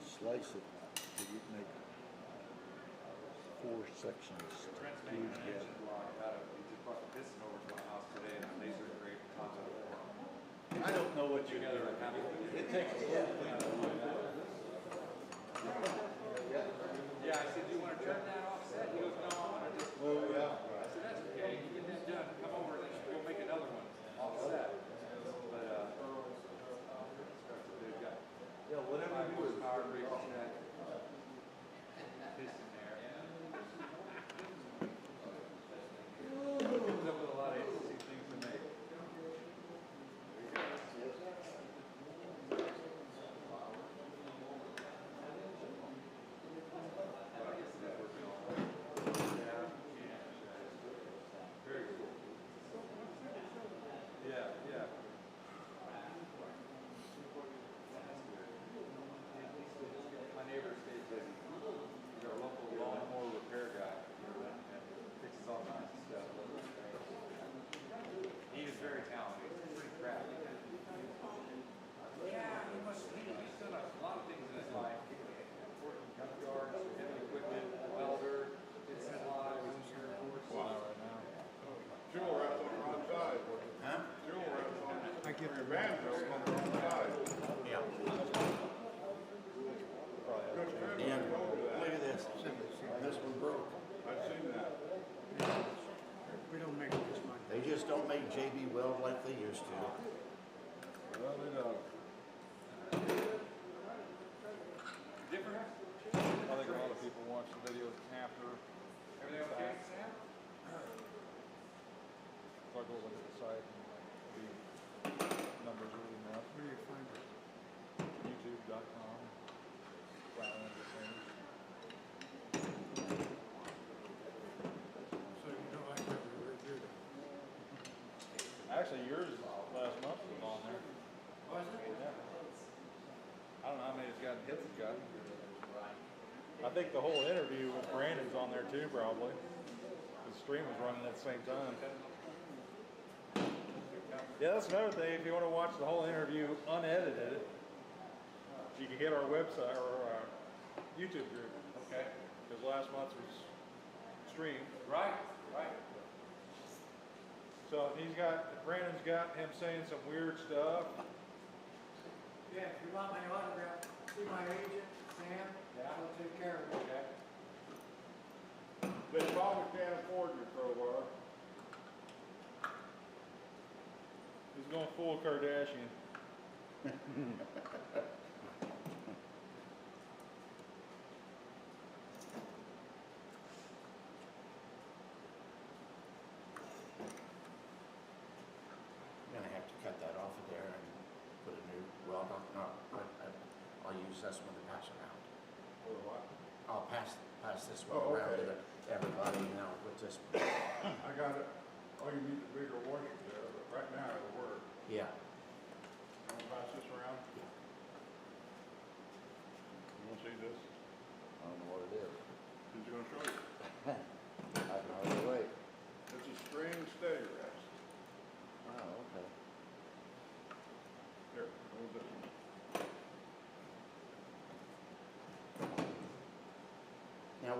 slice it so you can make 4 sections glued together. We just brought the piston over to my house today and they laser engraved the top of the floor. I don't know what you Together, I kind of. It takes a lot. Yeah, I said, do you want to turn that offset? He goes, no, I want to just. Well, yeah. I said, that's okay, you get that done, come over and then we'll make another one offset. But, they've got Yeah, whatever 5 you do is. horsepower big set. Piston there. Comes up with a lot of interesting things to make. Very cool. Yeah, yeah. My neighbor stays busy. He's our local lawnmower repair guy and fixes all kinds of stuff. He is very talented. He's pretty crafty. Yeah, he's done a lot of things in his life. Worked in junkyards, heavy equipment, welder, did some lives in your Right now. Fuel rest on the wrong side. Huh? Fuel rest on, your banjo's on the wrong side. Yeah. Good friend And told me look that. at this. This one broke. I've seen that. We don't make this much. They just don't make JB Weld like they used to. Well, they don't. different. I think a lot of people watch the videos after. Everything okay, Sam? So I go look at the site and the numbers reading up. Where do you find it? YouTube.com. Flatland Woodturners. So you don't like that we reviewed it? Actually, yours last month was on there. Was it? Yeah. I don't know how many it's got hits it's got. I think the whole interview with Brandon's on there too, probably. The stream was running at the same time. Yeah, that's another thing. If you want to watch the whole interview unedited, you can get our website or our YouTube group. Okay. Because last month was streamed. Right, right. So if Brandon's got him saying some weird stuff. Yeah, if you want my autograph, see my agent, Sam, I'll take care of it. Okay. They probably can't afford your crowbar. He's going full Kardashian. I'm gonna have to cut that off of there and put a new weld on. No, I'll use this one to pass around. Or what? I'll pass this one Oh, around okay. to everybody, and I'll put this one. I got it. Oh, you need the bigger washer there, but right now it'll work. Yeah. Want to pass this around? Yeah. You want to see this? I don't know what it is. Who's gonna show you? I can hardly wait. It's a string steady rest. Oh, okay. Here, hold this one. Now,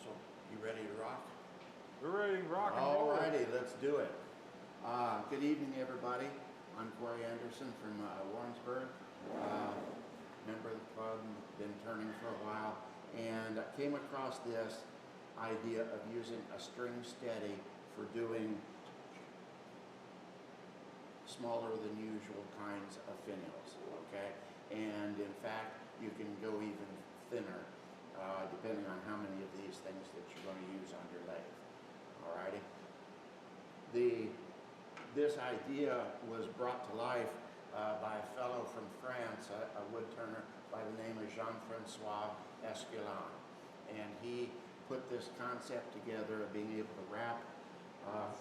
so you ready to rock? We're ready to rock and roll. Alrighty, let's do it. Good evening, everybody. I'm Corey Anderson from Warrensburg. Member of the club, been turning for a while, and came across this idea of using a string steady for doing smaller than usual kinds of finials, okay? And in fact, you can go even thinner, depending on how many of these things that you're going to use on your lathe, alrighty? This idea was brought to life by a fellow from France, a woodturner by the name of Jean-Francois Esquilin. And he put this concept together of being able to wrap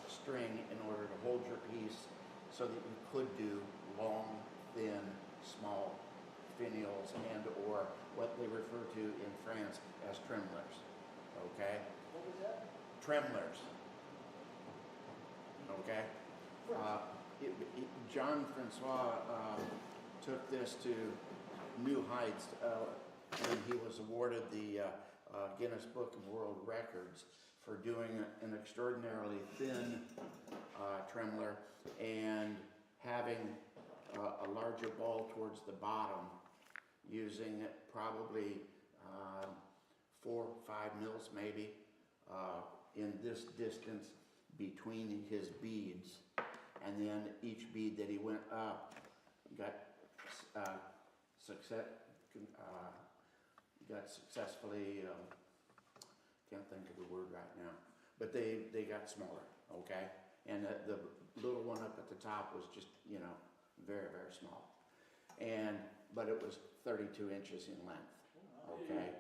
string in order to hold your piece so that you could do long, thin, small finials and or what they refer to in France as tremblers. Okay? What was that? Tremblers. Okay? John Francois took this to new heights when he was awarded the Guinness Book of World Records for doing an extraordinarily thin trembler and having a larger ball towards the bottom, using probably 4 or 5 mils maybe in this distance between his beads, and then each bead that he went up got successfully, can't think of the word right now, but they got smaller, okay? And the little one up at the top was just, you know, very, very small. But it was 32 inches in length, okay?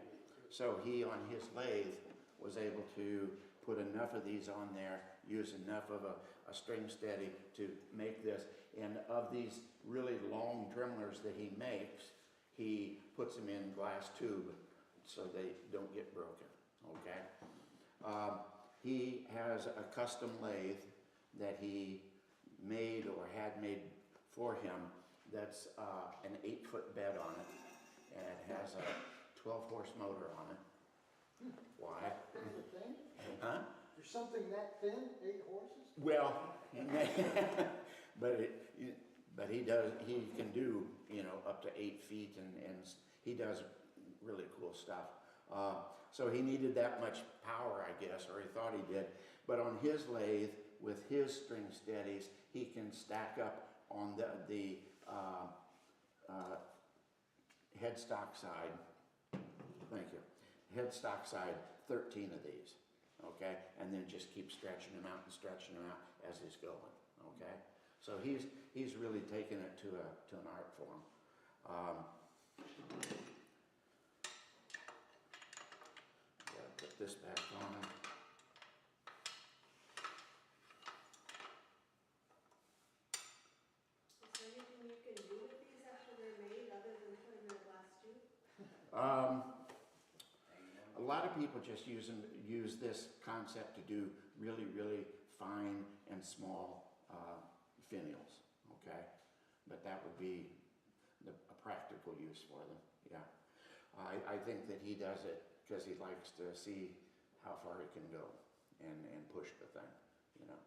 So he, on his lathe, was able to put enough of these on there, use enough of a string steady to make this. And of these really long tremblers that he makes, he puts them in glass tube so they don't get broken, okay? He has a custom lathe that he made or had made for him that's an 8-foot bed on it, and it has a 12-horse motor on it. Why? Is it thin? Huh? There's something that thin, 8 horses? Well, but he can do, you know, up to 8 feet, and he does really cool stuff. So he needed that much power, I guess, or he thought he did. But on his lathe, with his string steadies, he can stack up on the headstock side. Thank you. Headstock side, 13 of these, okay? And then just keep stretching them out and stretching them out as he's going, okay? So he's really taken it to an art form. Gotta put this back on. Is there anything you can do with these after they're made other than put them in a glass tube? A lot of people just use this concept to do really, really fine and small finials, okay? But that would be a practical use for them, yeah. I think that he does it because he likes to see how far he can go and push the thing, you know.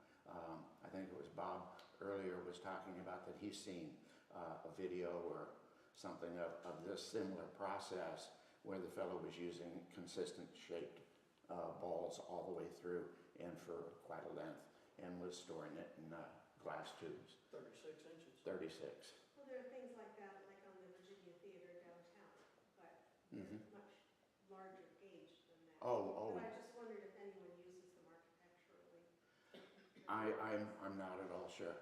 I think it was Bob earlier was talking about that he's seen a video or something of this similar process where the fellow was using consistent shaped balls all the way through and for quite a length, and was storing it in glass tubes. 36 inches. 36. Well, there are things like that, like on the Virginia Theater downtown, but they're much larger gauge than that. Oh. But I just wondered if anyone uses them architecturally. I'm not at all sure.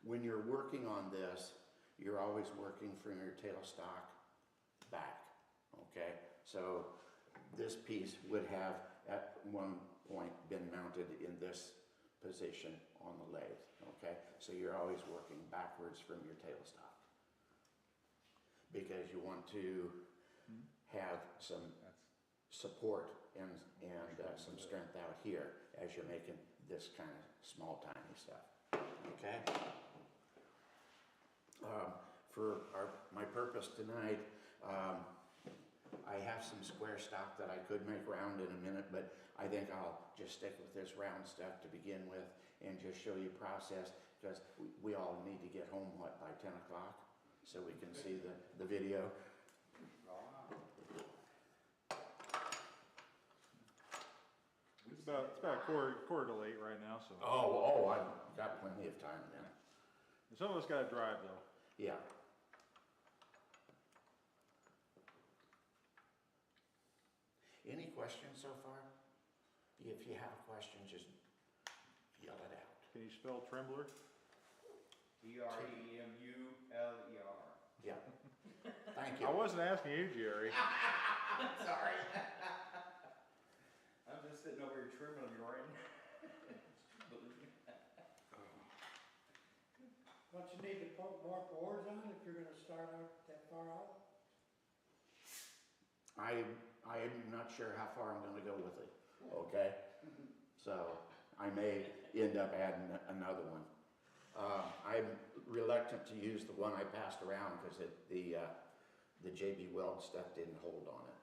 When you're working on this, you're always working from your tailstock back, okay? So this piece would have at one point been mounted in this position on the lathe, okay? So you're always working backwards from your tailstock because you want to have some support and some strength out here as you're making this kind of small, tiny stuff, okay? For my purpose tonight, I have some square stock that I could make round in a minute, but I think I'll just stick with this round stuff to begin with and just show you process, because we all need to get home, what, by 10 o'clock? So we can see the video. It's about quarter to 8 right now, so. Oh, I've got plenty of time then. Some of us gotta drive though. Yeah. Any questions so far? If you have a question, just yell it out. Can you spell Trembler? Tremulor. Yeah. Thank I you. wasn't asking you, Jerry. Sorry. I'm just sitting over here trimming right now. Don't you need to put more boards on if you're gonna start out that far out? I'm not sure how far I'm gonna go with it, okay? So I may end up adding another one. I'm reluctant to use the one I passed around because the JB Weld stuff didn't hold on it.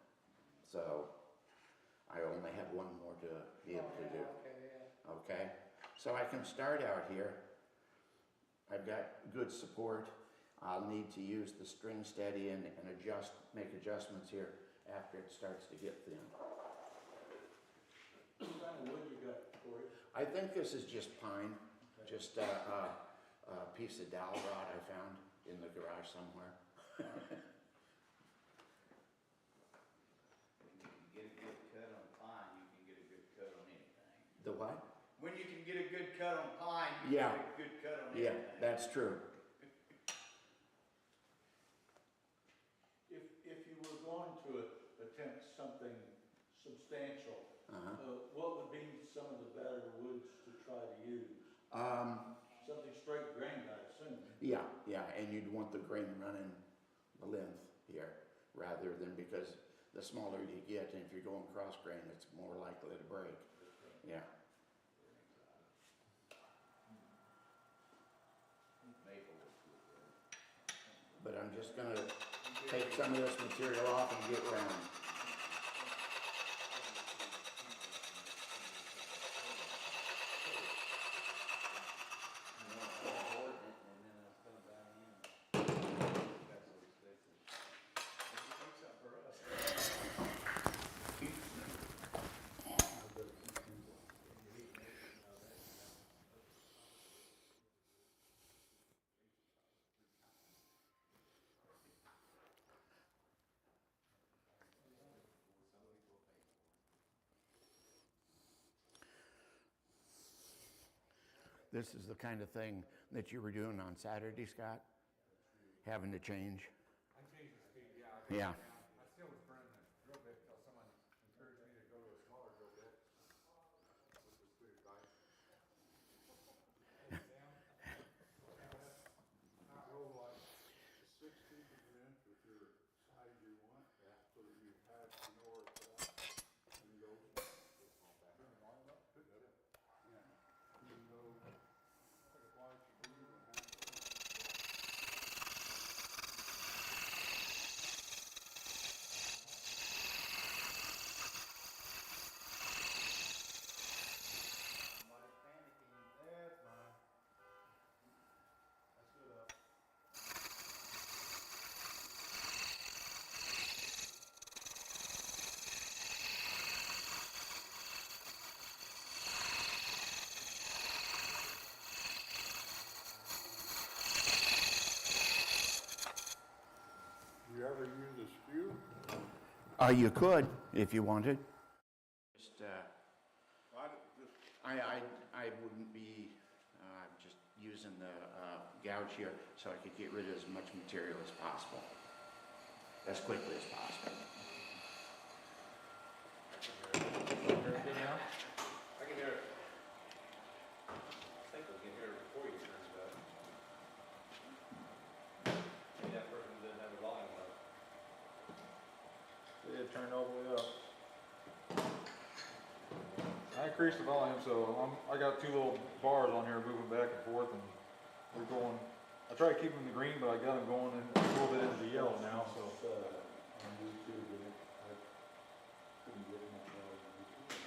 So I only have one more to be able to do. Okay, yeah. Okay, so I can start out here. I've got good support. I'll need to use the string steady and make adjustments here after it starts to get thin. What kind of wood you got, Corey? I think this is just pine, just a piece of dowel rod I found in the garage somewhere. When you can get a good cut on pine, you can get a good cut on anything. The what? When you can get a good cut on pine, you Yeah. can get a good cut on Yeah, anything. that's true. If you were going to attempt something substantial, what would be some of the better woods to try to use? Something straight grained, I assume. Yeah, and you'd want the grain running the length here, rather than, because the smaller you get, and if you're going cross grain, it's more likely to break. Yeah. But I'm just gonna take some of this material off and get round. This is the kind of thing that you were doing on Saturday, Scott? Having to change? I changed the speed, yeah. Yeah. I still was burning the drill bit until someone encouraged me to go to a smaller drill bit, which was good advice. Hey, Sam, Not roll like 16 of an inch with your size you want, so that you have to know where it's at, and go. Yeah. You know, like a fly should be, and half of Somebody's panicking. That's fine. I stood up. You ever use a skew? You could, if you wanted. Just, I wouldn't be just using the gouge here so I could get rid of as much material as possible, as quickly as possible. I can hear it. I think we can hear it before you turn it up. Maybe that person didn't have the volume up. It turned all the way up. I increased the volume, so I got two little bars on here moving back and forth, and we're going. I try to keep them in the green, but I got them going in a little bit into the yellow now. So On YouTube, I couldn't get much out of YouTube.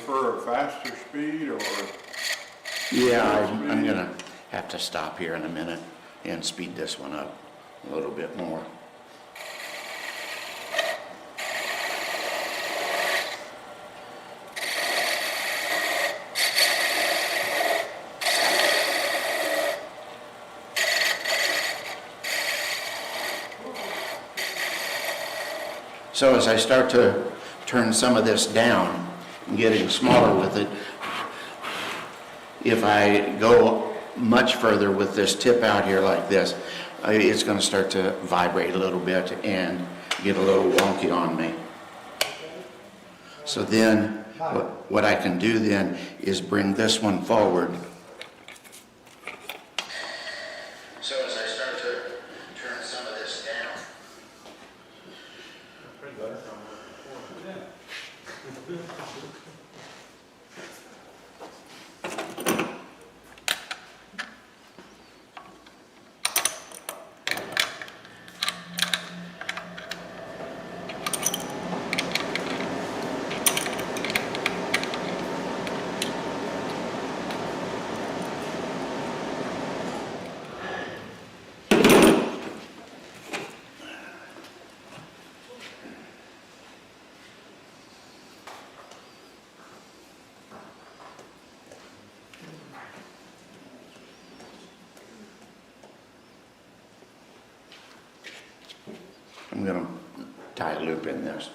prefer a faster speed or? Yeah, I'm gonna have to stop here in a minute and speed this one up a little bit more. So as I start to turn some of this down, I'm getting smaller with it. If I go much further with this tip out here like this, it's going to start to vibrate a little bit and get a little wonky on me. So then what I can do then is bring this one forward. So as I start to turn some of this down. I'm going to tie a loop in this.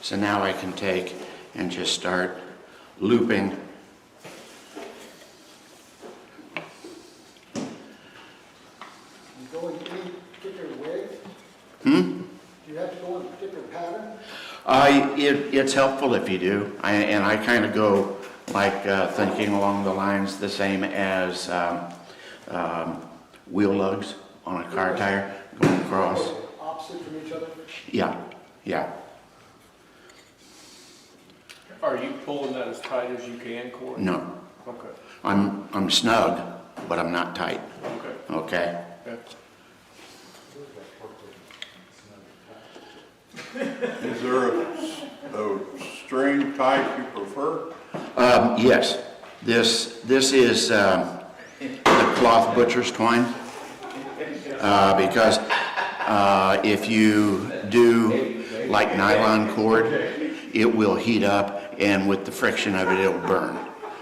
So now I can take and just start looping. It's helpful if you do, and I kind of go like thinking along the lines the same as wheel lugs on a car tire going across. Opposite from each other? Yeah, yeah. Are you pulling that as tight as you can, Corey? No, Okay. I'm snug, but I'm not tight. Okay. Okay. Is there a string type you prefer? Yes, this is the cloth butcher's twine, because if you do like nylon cord, it will heat up, and with the friction of it, it'll burn,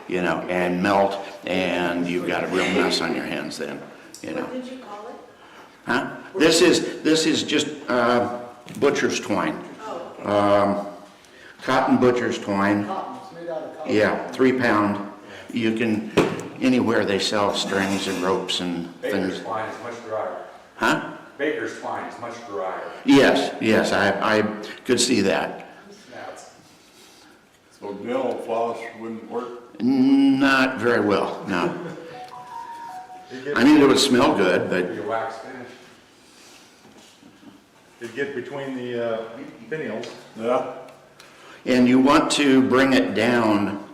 you know, and melt, and you've got a real mess on your hands then, you know. What did you call it? Huh? This is just butcher's twine. Oh, okay. Cotton butcher's twine. Cotton, it's made out of cotton. Yeah, 3 pound. You can, anywhere they sell strings and ropes and Baker's things. twine is much drier. Huh? Baker's twine is much drier. Yes, I could see that. So dental floss wouldn't work? Not very well, no. I mean, it would smell good, but Your wax finish. It'd get between the finials. Yeah. and you want to bring it down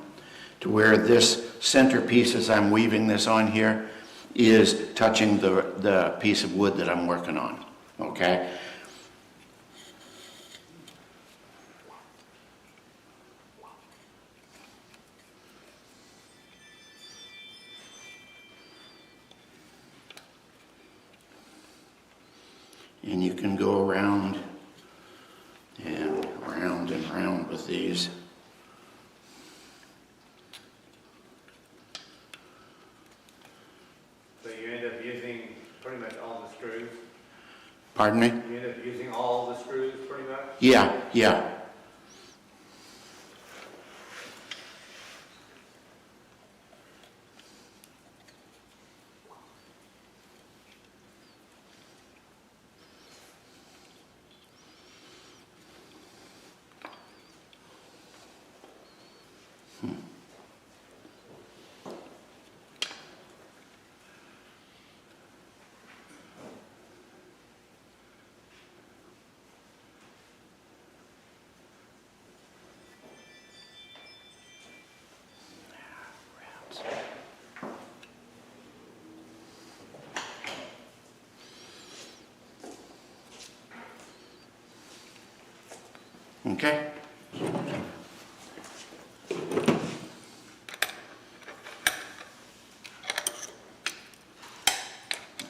to where this centerpiece, as I'm weaving this on here, is touching the piece of wood that I'm working on, okay? And you can go around and round and round with these. So you end up using pretty much all the screws? Pardon me? You end up using all the screws pretty much? Yeah, yeah. Okay?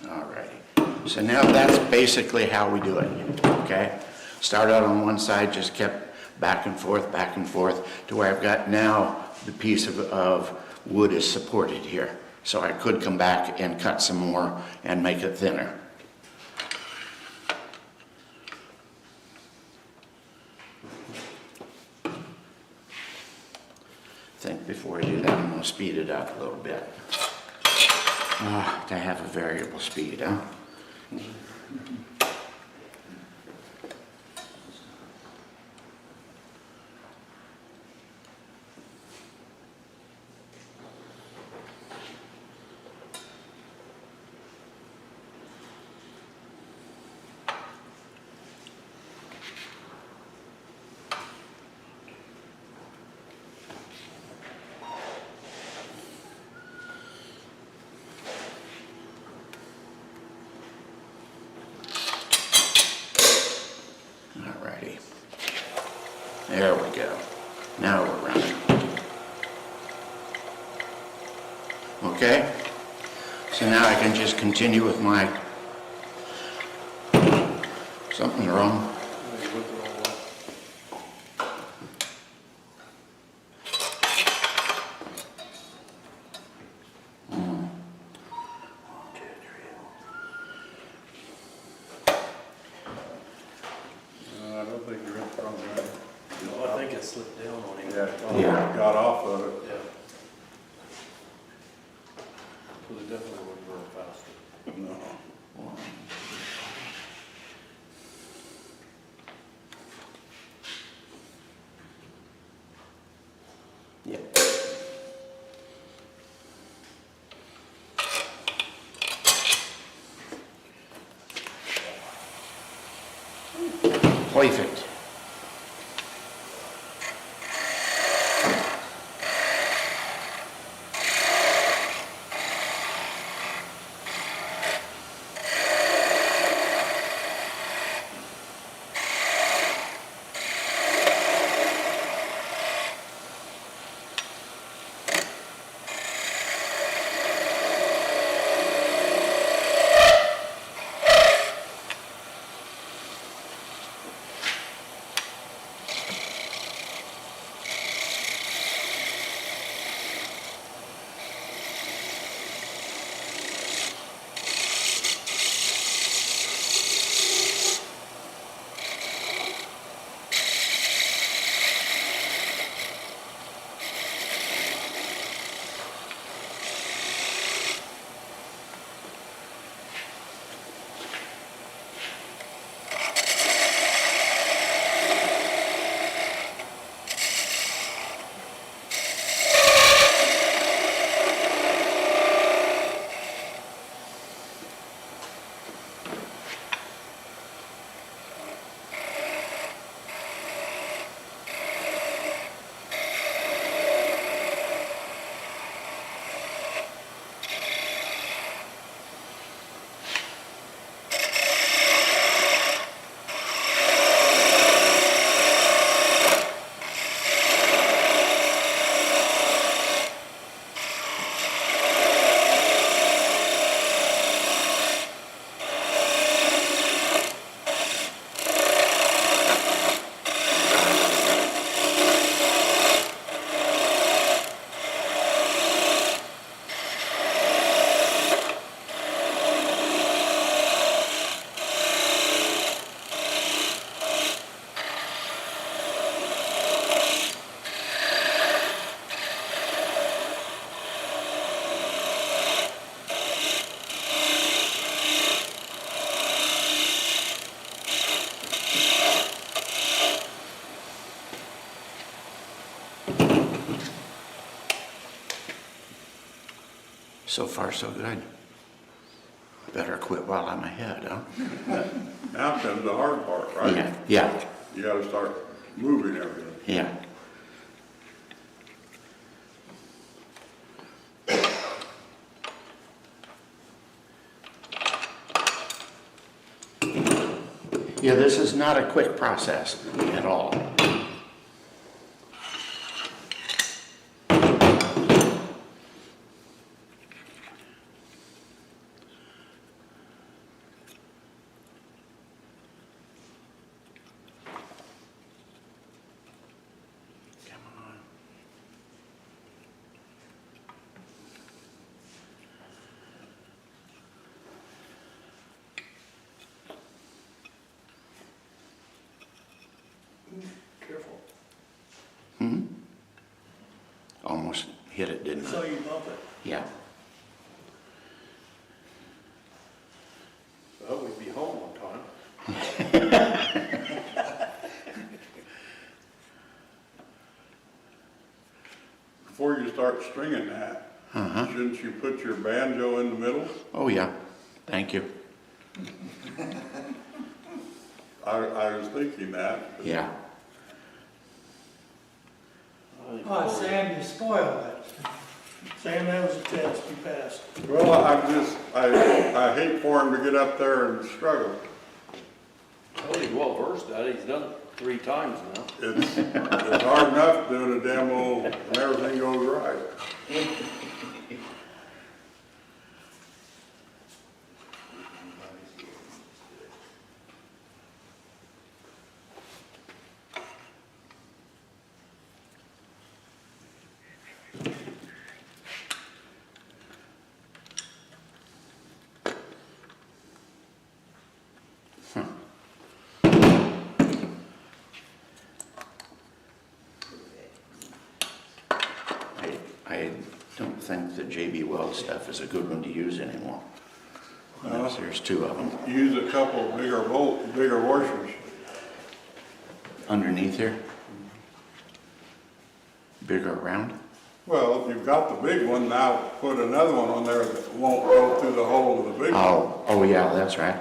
Alrighty. So now that's basically how we do it, okay? Start out on one side, just kept back and forth, to where I've got now the piece of wood is supported here. So I could come back and cut some more and make it thinner. I think before I do that, I'm going to speed it up a little bit. To have a variable speed, huh? There we go. Now we're running. Okay? So now I can just continue with my... Something's wrong. I don't think you're in front of that. No, I think it slipped down on him. Yeah, got off of it. Yeah. So they definitely wouldn't grow faster. No. Yeah. Perfect. So far, so good. Better quit while I'm ahead, huh? Now comes the hard part, right? Yeah, yeah, You gotta start moving everything. yeah. Yeah, this is not a quick process at all. hit it, didn't So I? you bump it. Yeah. Well, we'd be home on time. Before you start stringing that, shouldn't you put your banjo in the middle? Oh, yeah. Thank you. I was thinking that. Yeah. Oh, Sam, you spoiled it. Sam, that was a test, you passed. Well, I hate for him to get up there and struggle. Well, he's well versed at it, he's done it 3 times now. It's hard enough doing a demo and everything goes right. I don't think the JB Weld stuff is a good one to use anymore. Unless there's 2 of them. Use a couple bigger washers. Underneath here? Bigger around? Well, you've got the big one, now put another one on there that won't go through the hole of the big one. Oh, yeah, that's right.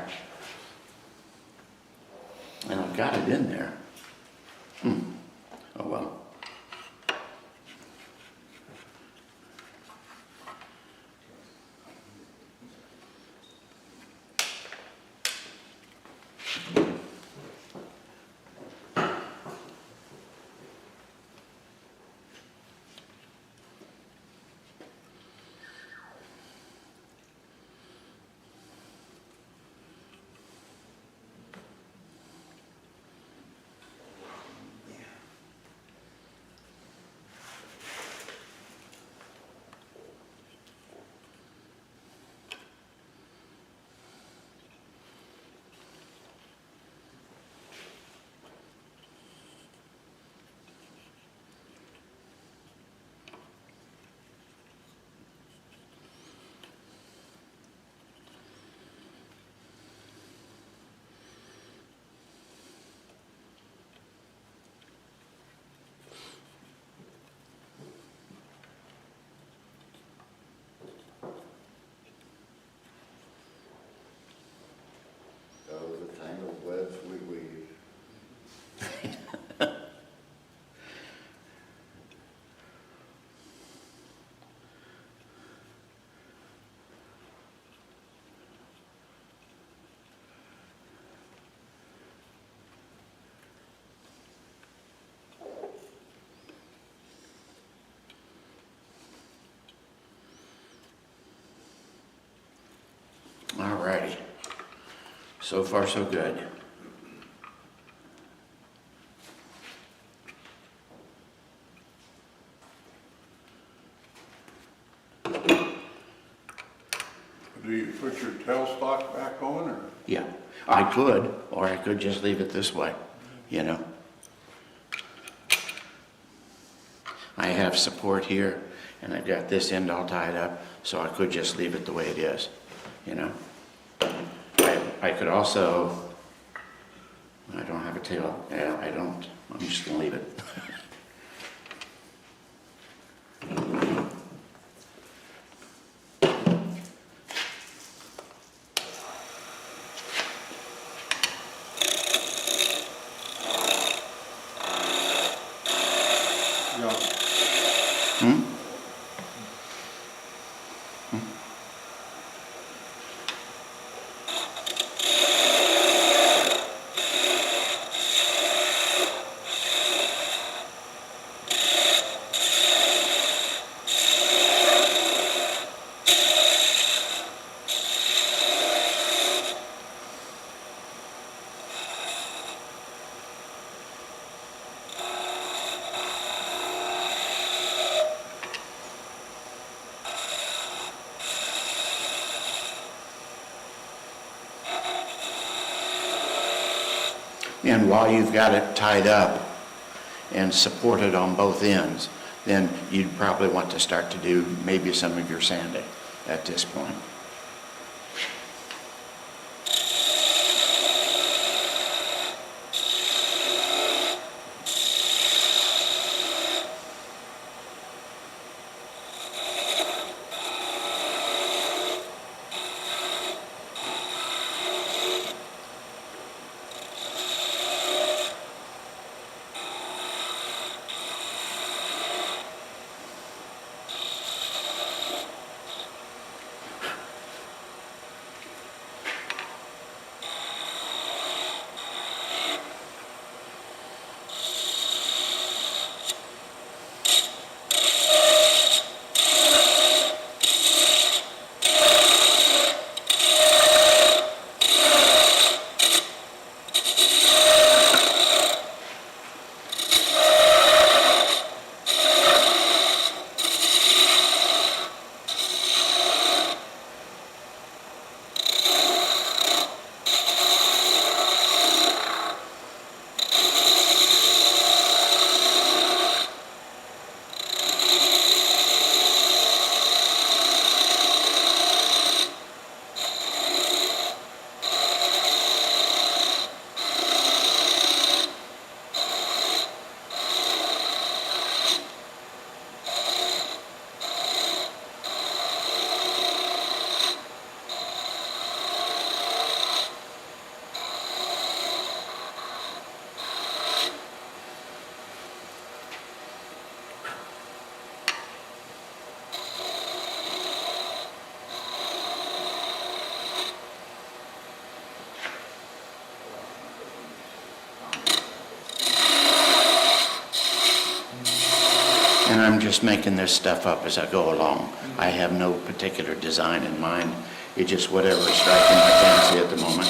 And I've got it in there. Oh, well. The tangled webs we weave. All righty. So far, so good. Do you put your tailstock back on, or? Yeah, I could, or I could just leave it this way, you know. I have support here, and I've got this end all tied up, so I could just leave it the way it is, you know. I could also, I don't have a tail, yeah, I don't, I'm just gonna leave it. And while you've got it tied up and supported on both ends, then you'd probably want to start to do maybe some of your sanding at this point. And I'm just making this stuff up as I go along. I have no particular design in mind. It's just whatever is striking my fancy at the moment.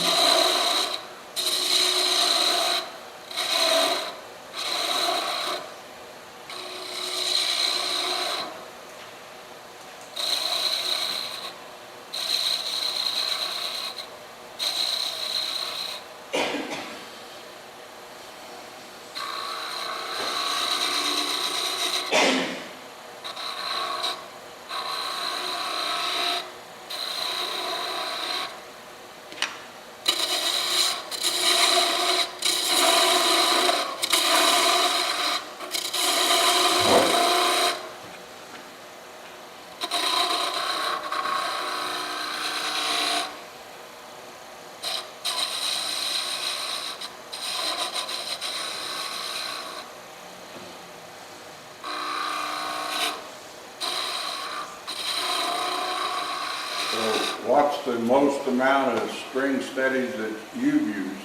What's the most amount of string steadies that you've used?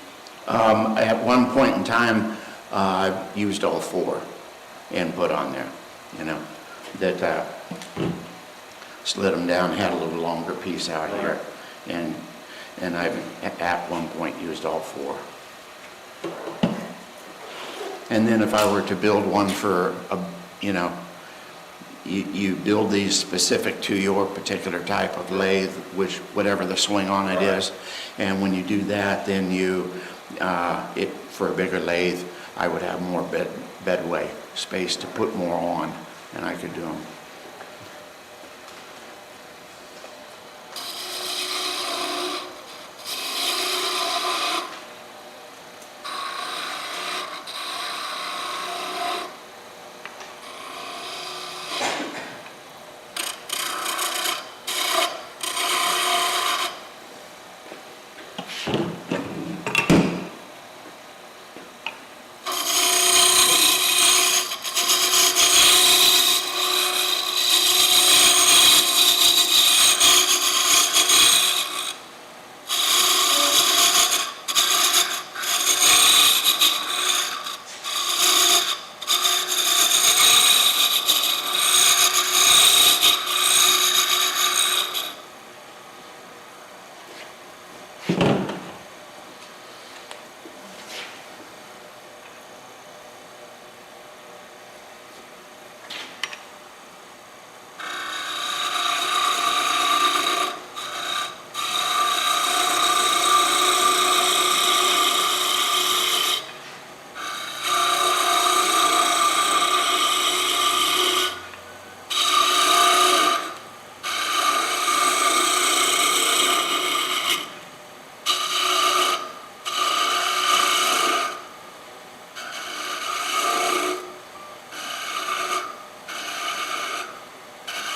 At one point in time, I used all 4 and put on there, you know, that slid them down, had a little longer piece out here, and I at one point used all 4. And then if I were to build one for, you know, you build these specific to your particular type of lathe, which whatever the swing on it is, and when you do that, then you, for a bigger lathe, I would have more bedway space to put more on, and I could do them.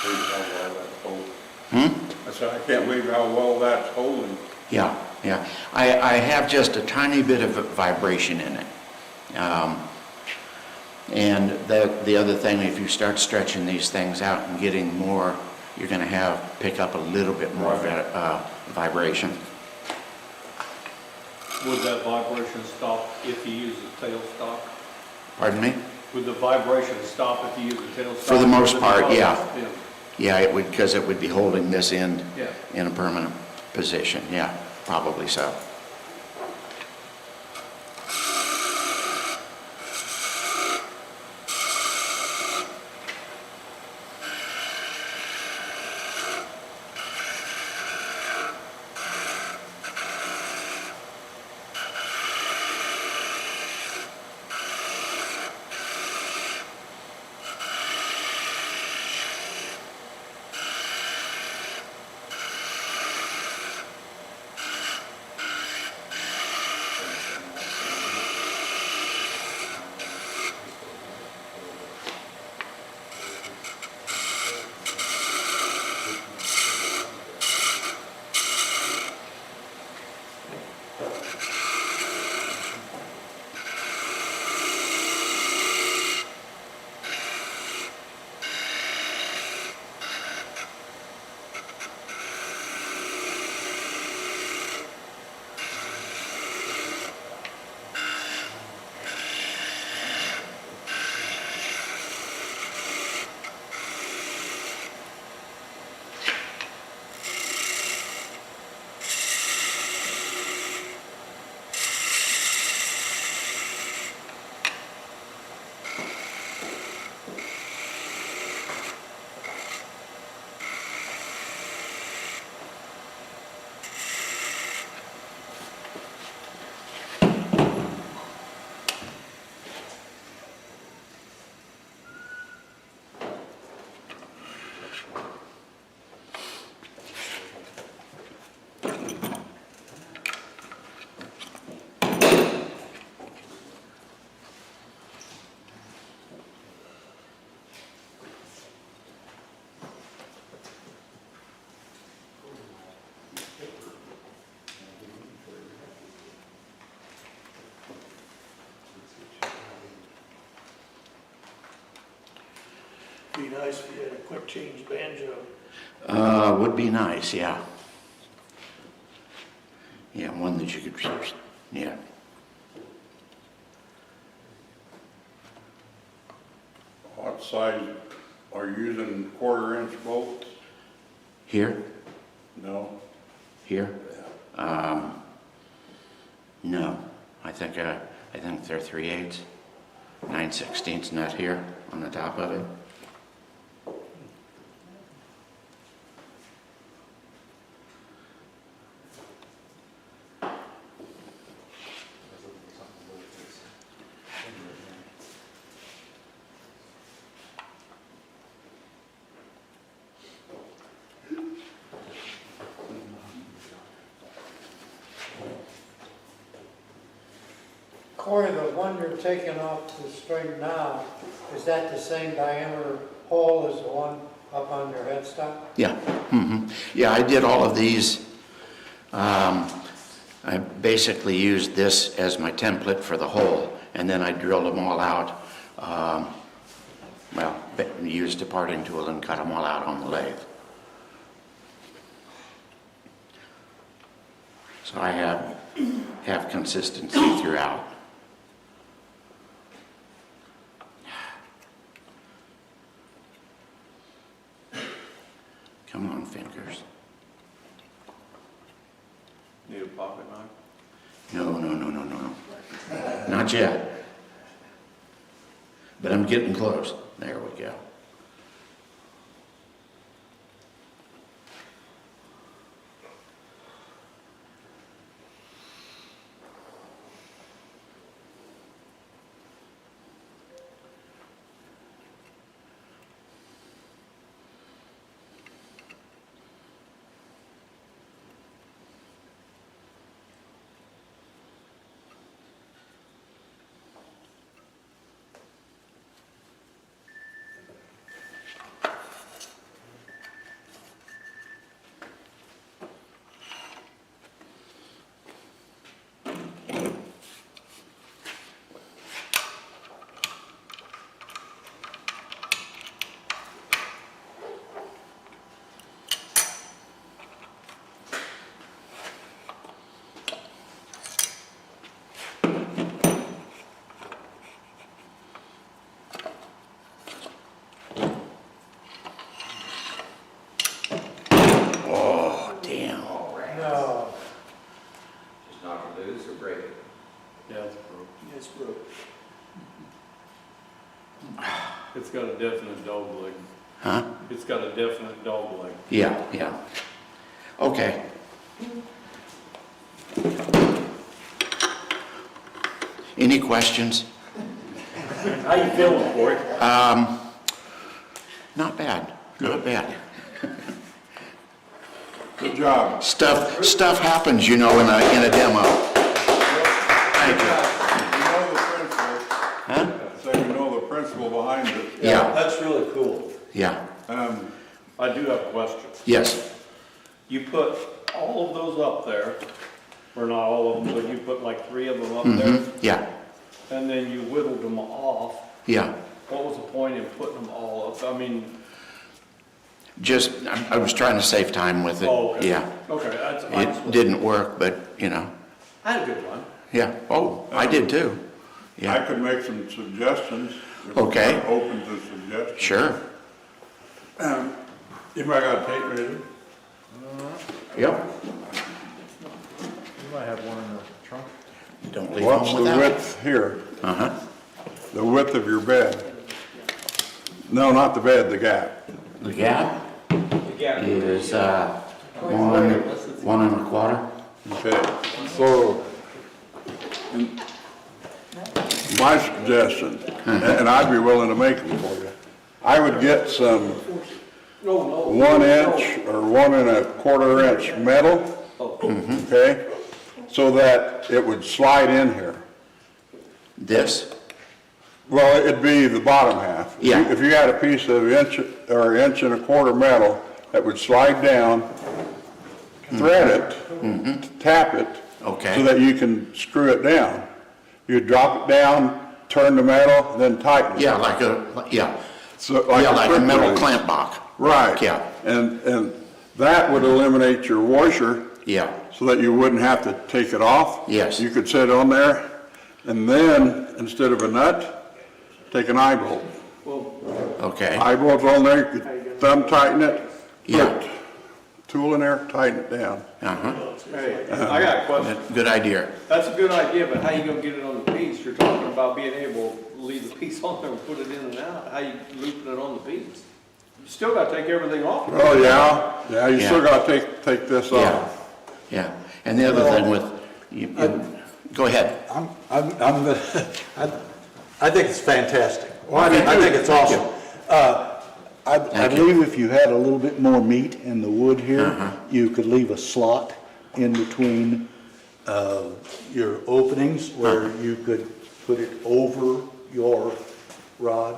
believe how well that's holding. Hmm? I said, I can't believe how well that's holding. Yeah, yeah. I have just a tiny bit of vibration in it. And the other thing, if you start stretching these things out and getting more, you're going to pick up a little bit more vibration. Would that vibration stop if you use the tailstock? Pardon me? Would the vibration stop if you use the tailstock? For the most part, yeah. Yeah. Yeah, it would, because it would be holding this end Yeah. in a permanent position. Yeah, probably so. Be nice if you had a quick change banjo. Would be nice, yeah. Yeah, one that you could, yeah. What size, are you using 1/4-inch bolts? Here? No? Here? No, I think they're 3/8, 9/16 nut here on the top of it. Corey, the one you're taking off the string now, is that the same diameter hole as the one up on your headstock? Yeah, yeah, I did all of these. I basically used this as my template for the hole, and then I drilled them all out. Well, used a parting tool and cut them all out on the lathe. So I have consistency throughout. Come on, fingers. Need a pocket knife? No. Not yet. But I'm getting close. There we go. screw. It's got a definite dog leg. Huh? It's got a definite dog leg. Yeah, yeah. Okay. Any questions? How you feeling, Corey? Not bad, not bad. Good job. Stuff happens, you know, in a demo. Thank you. You know the principle. Huh? So you know the principle behind it. Yeah, That's really cool. yeah, I do have a question. yes, You put all of those up there, or not all of them, but you put like 3 of them up there, yeah, and then you whittled them off. yeah. What was the point in putting them all up? I mean, Just, I was trying to save time with it. Oh, okay. Yeah, okay, that's. it didn't work, but, you know, I had a good run. yeah. Oh, I did too. I Yeah, could make some suggestions. if we're Okay. Open to suggestions. sure. Anybody got a tape ready? Yep. You might have one in the trunk. Don't leave What's home the without. width here? Uh-huh. The width of your bed? No, not the bed, the gap. The gap Yeah. is, 1.25. Okay, so, my suggestion, and I'd be willing to make them for you, I would get some 1 inch or 1 1/4 inch metal, okay? So that it would slide in here. This, Well, it'd be the bottom half. Yeah. If you had a piece of 1.25 inch metal that would slide down, thread it, tap it, Okay. so that you can screw it down. You drop it down, turn the metal, then tighten it. yeah, like a, yeah, So, yeah, like a quick metal release. clamp box. Right. Yeah. And that would eliminate your washer, Yeah, so that you wouldn't have to take it off. Yes. You could sit on there, and then, instead of a nut, take an eye bolt. okay, Eye bolt's on there, you could thumb tighten it, Yeah. put tool in there, tighten it down. uh-huh, Hey, I got a question. good idea. That's a good idea, but how you gonna get it on the piece? You're talking about being able to leave the piece on there and put it in and out. How you looping it on the piece? You still gotta take everything off. Oh, yeah, you still Yeah. gotta take this Yeah, off. yeah, and the other thing with, go ahead. I think it's fantastic. Well, I think it's awesome. I Thank you. believe if you had a little bit more meat in the wood here, you could leave a slot in between your openings where you could put it over your rod.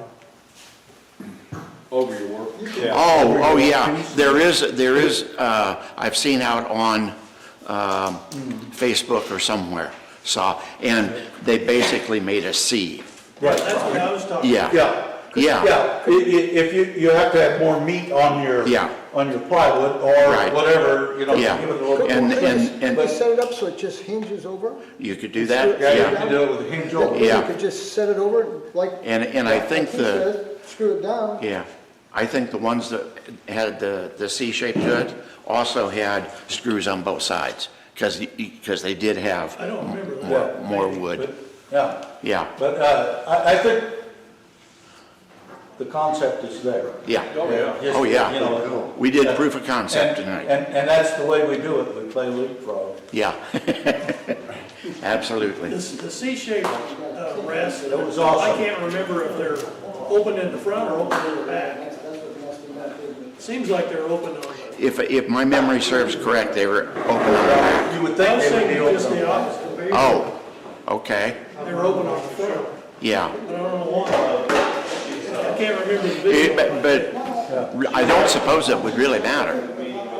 Over your work. Oh, yeah, there is, I've seen out on, Facebook or somewhere, and they basically made a C. Right, that's what I was talking Yeah, Yeah. yeah, Yeah, if you have to have more meat on your, Yeah. on your plywood or Right. whatever, you know, Yeah. give it a little. and But set it up so it just hinges over? you could do that, Yeah, you yeah. can do it with a hinge over. Yeah. You could just set it over like. And I think like he the, says, screw it down. yeah, I think the ones that had the C-shaped goods also had screws on both sides, because they did have I don't remember that. more wood, Yeah, yeah, but, I think the concept is there. yeah. Oh, yeah. Just, Oh, yeah. you know, We did proof of concept tonight, and that's the way we do it, we play leapfrog. yeah. Absolutely. The C-shaped rest, It was awesome. I can't remember if they're open in the front or open in the back. Seems like they're open on the, If my memory serves correct, they were open on the back. You would I think was they would be thinking open. just the opposite. Oh, okay, They were open on the front, yeah. but I don't know why. I can't remember the Eh, video. But I don't suppose it would really matter.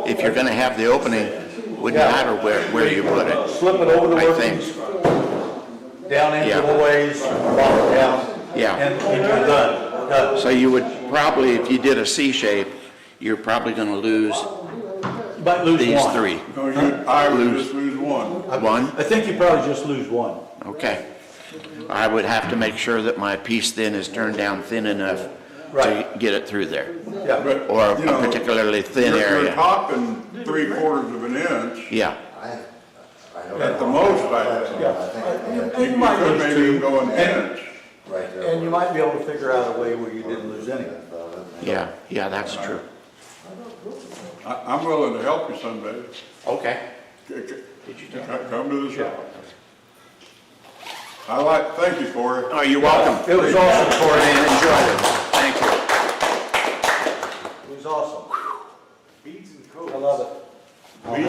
If you're gonna have the opening, wouldn't matter where you put it, Slip it over the I think. workpiece, down into Yeah. the ways, lock it down, Yeah. and you're done. So you would probably, if you did a C shape, you're probably gonna lose You might lose these one. three. No, I would just lose one. One? I think you probably just lose one. Okay. I would have to make sure that my piece then is turned down thin enough to Right. get it through there, Yeah, but, or you know, a particularly thin You're area. topping 3/4 of an inch. Yeah, I At the most, I think. Yeah. You could maybe even go an inch. And you might be able to figure out a way where you didn't lose any. Yeah, that's true. I'm willing to help you someday. Okay. Come to the show. Thank you, Corey. Oh, you're welcome. It was awesome, Corey. I enjoyed it. Thank you. It was awesome. Beads and coats. I love it.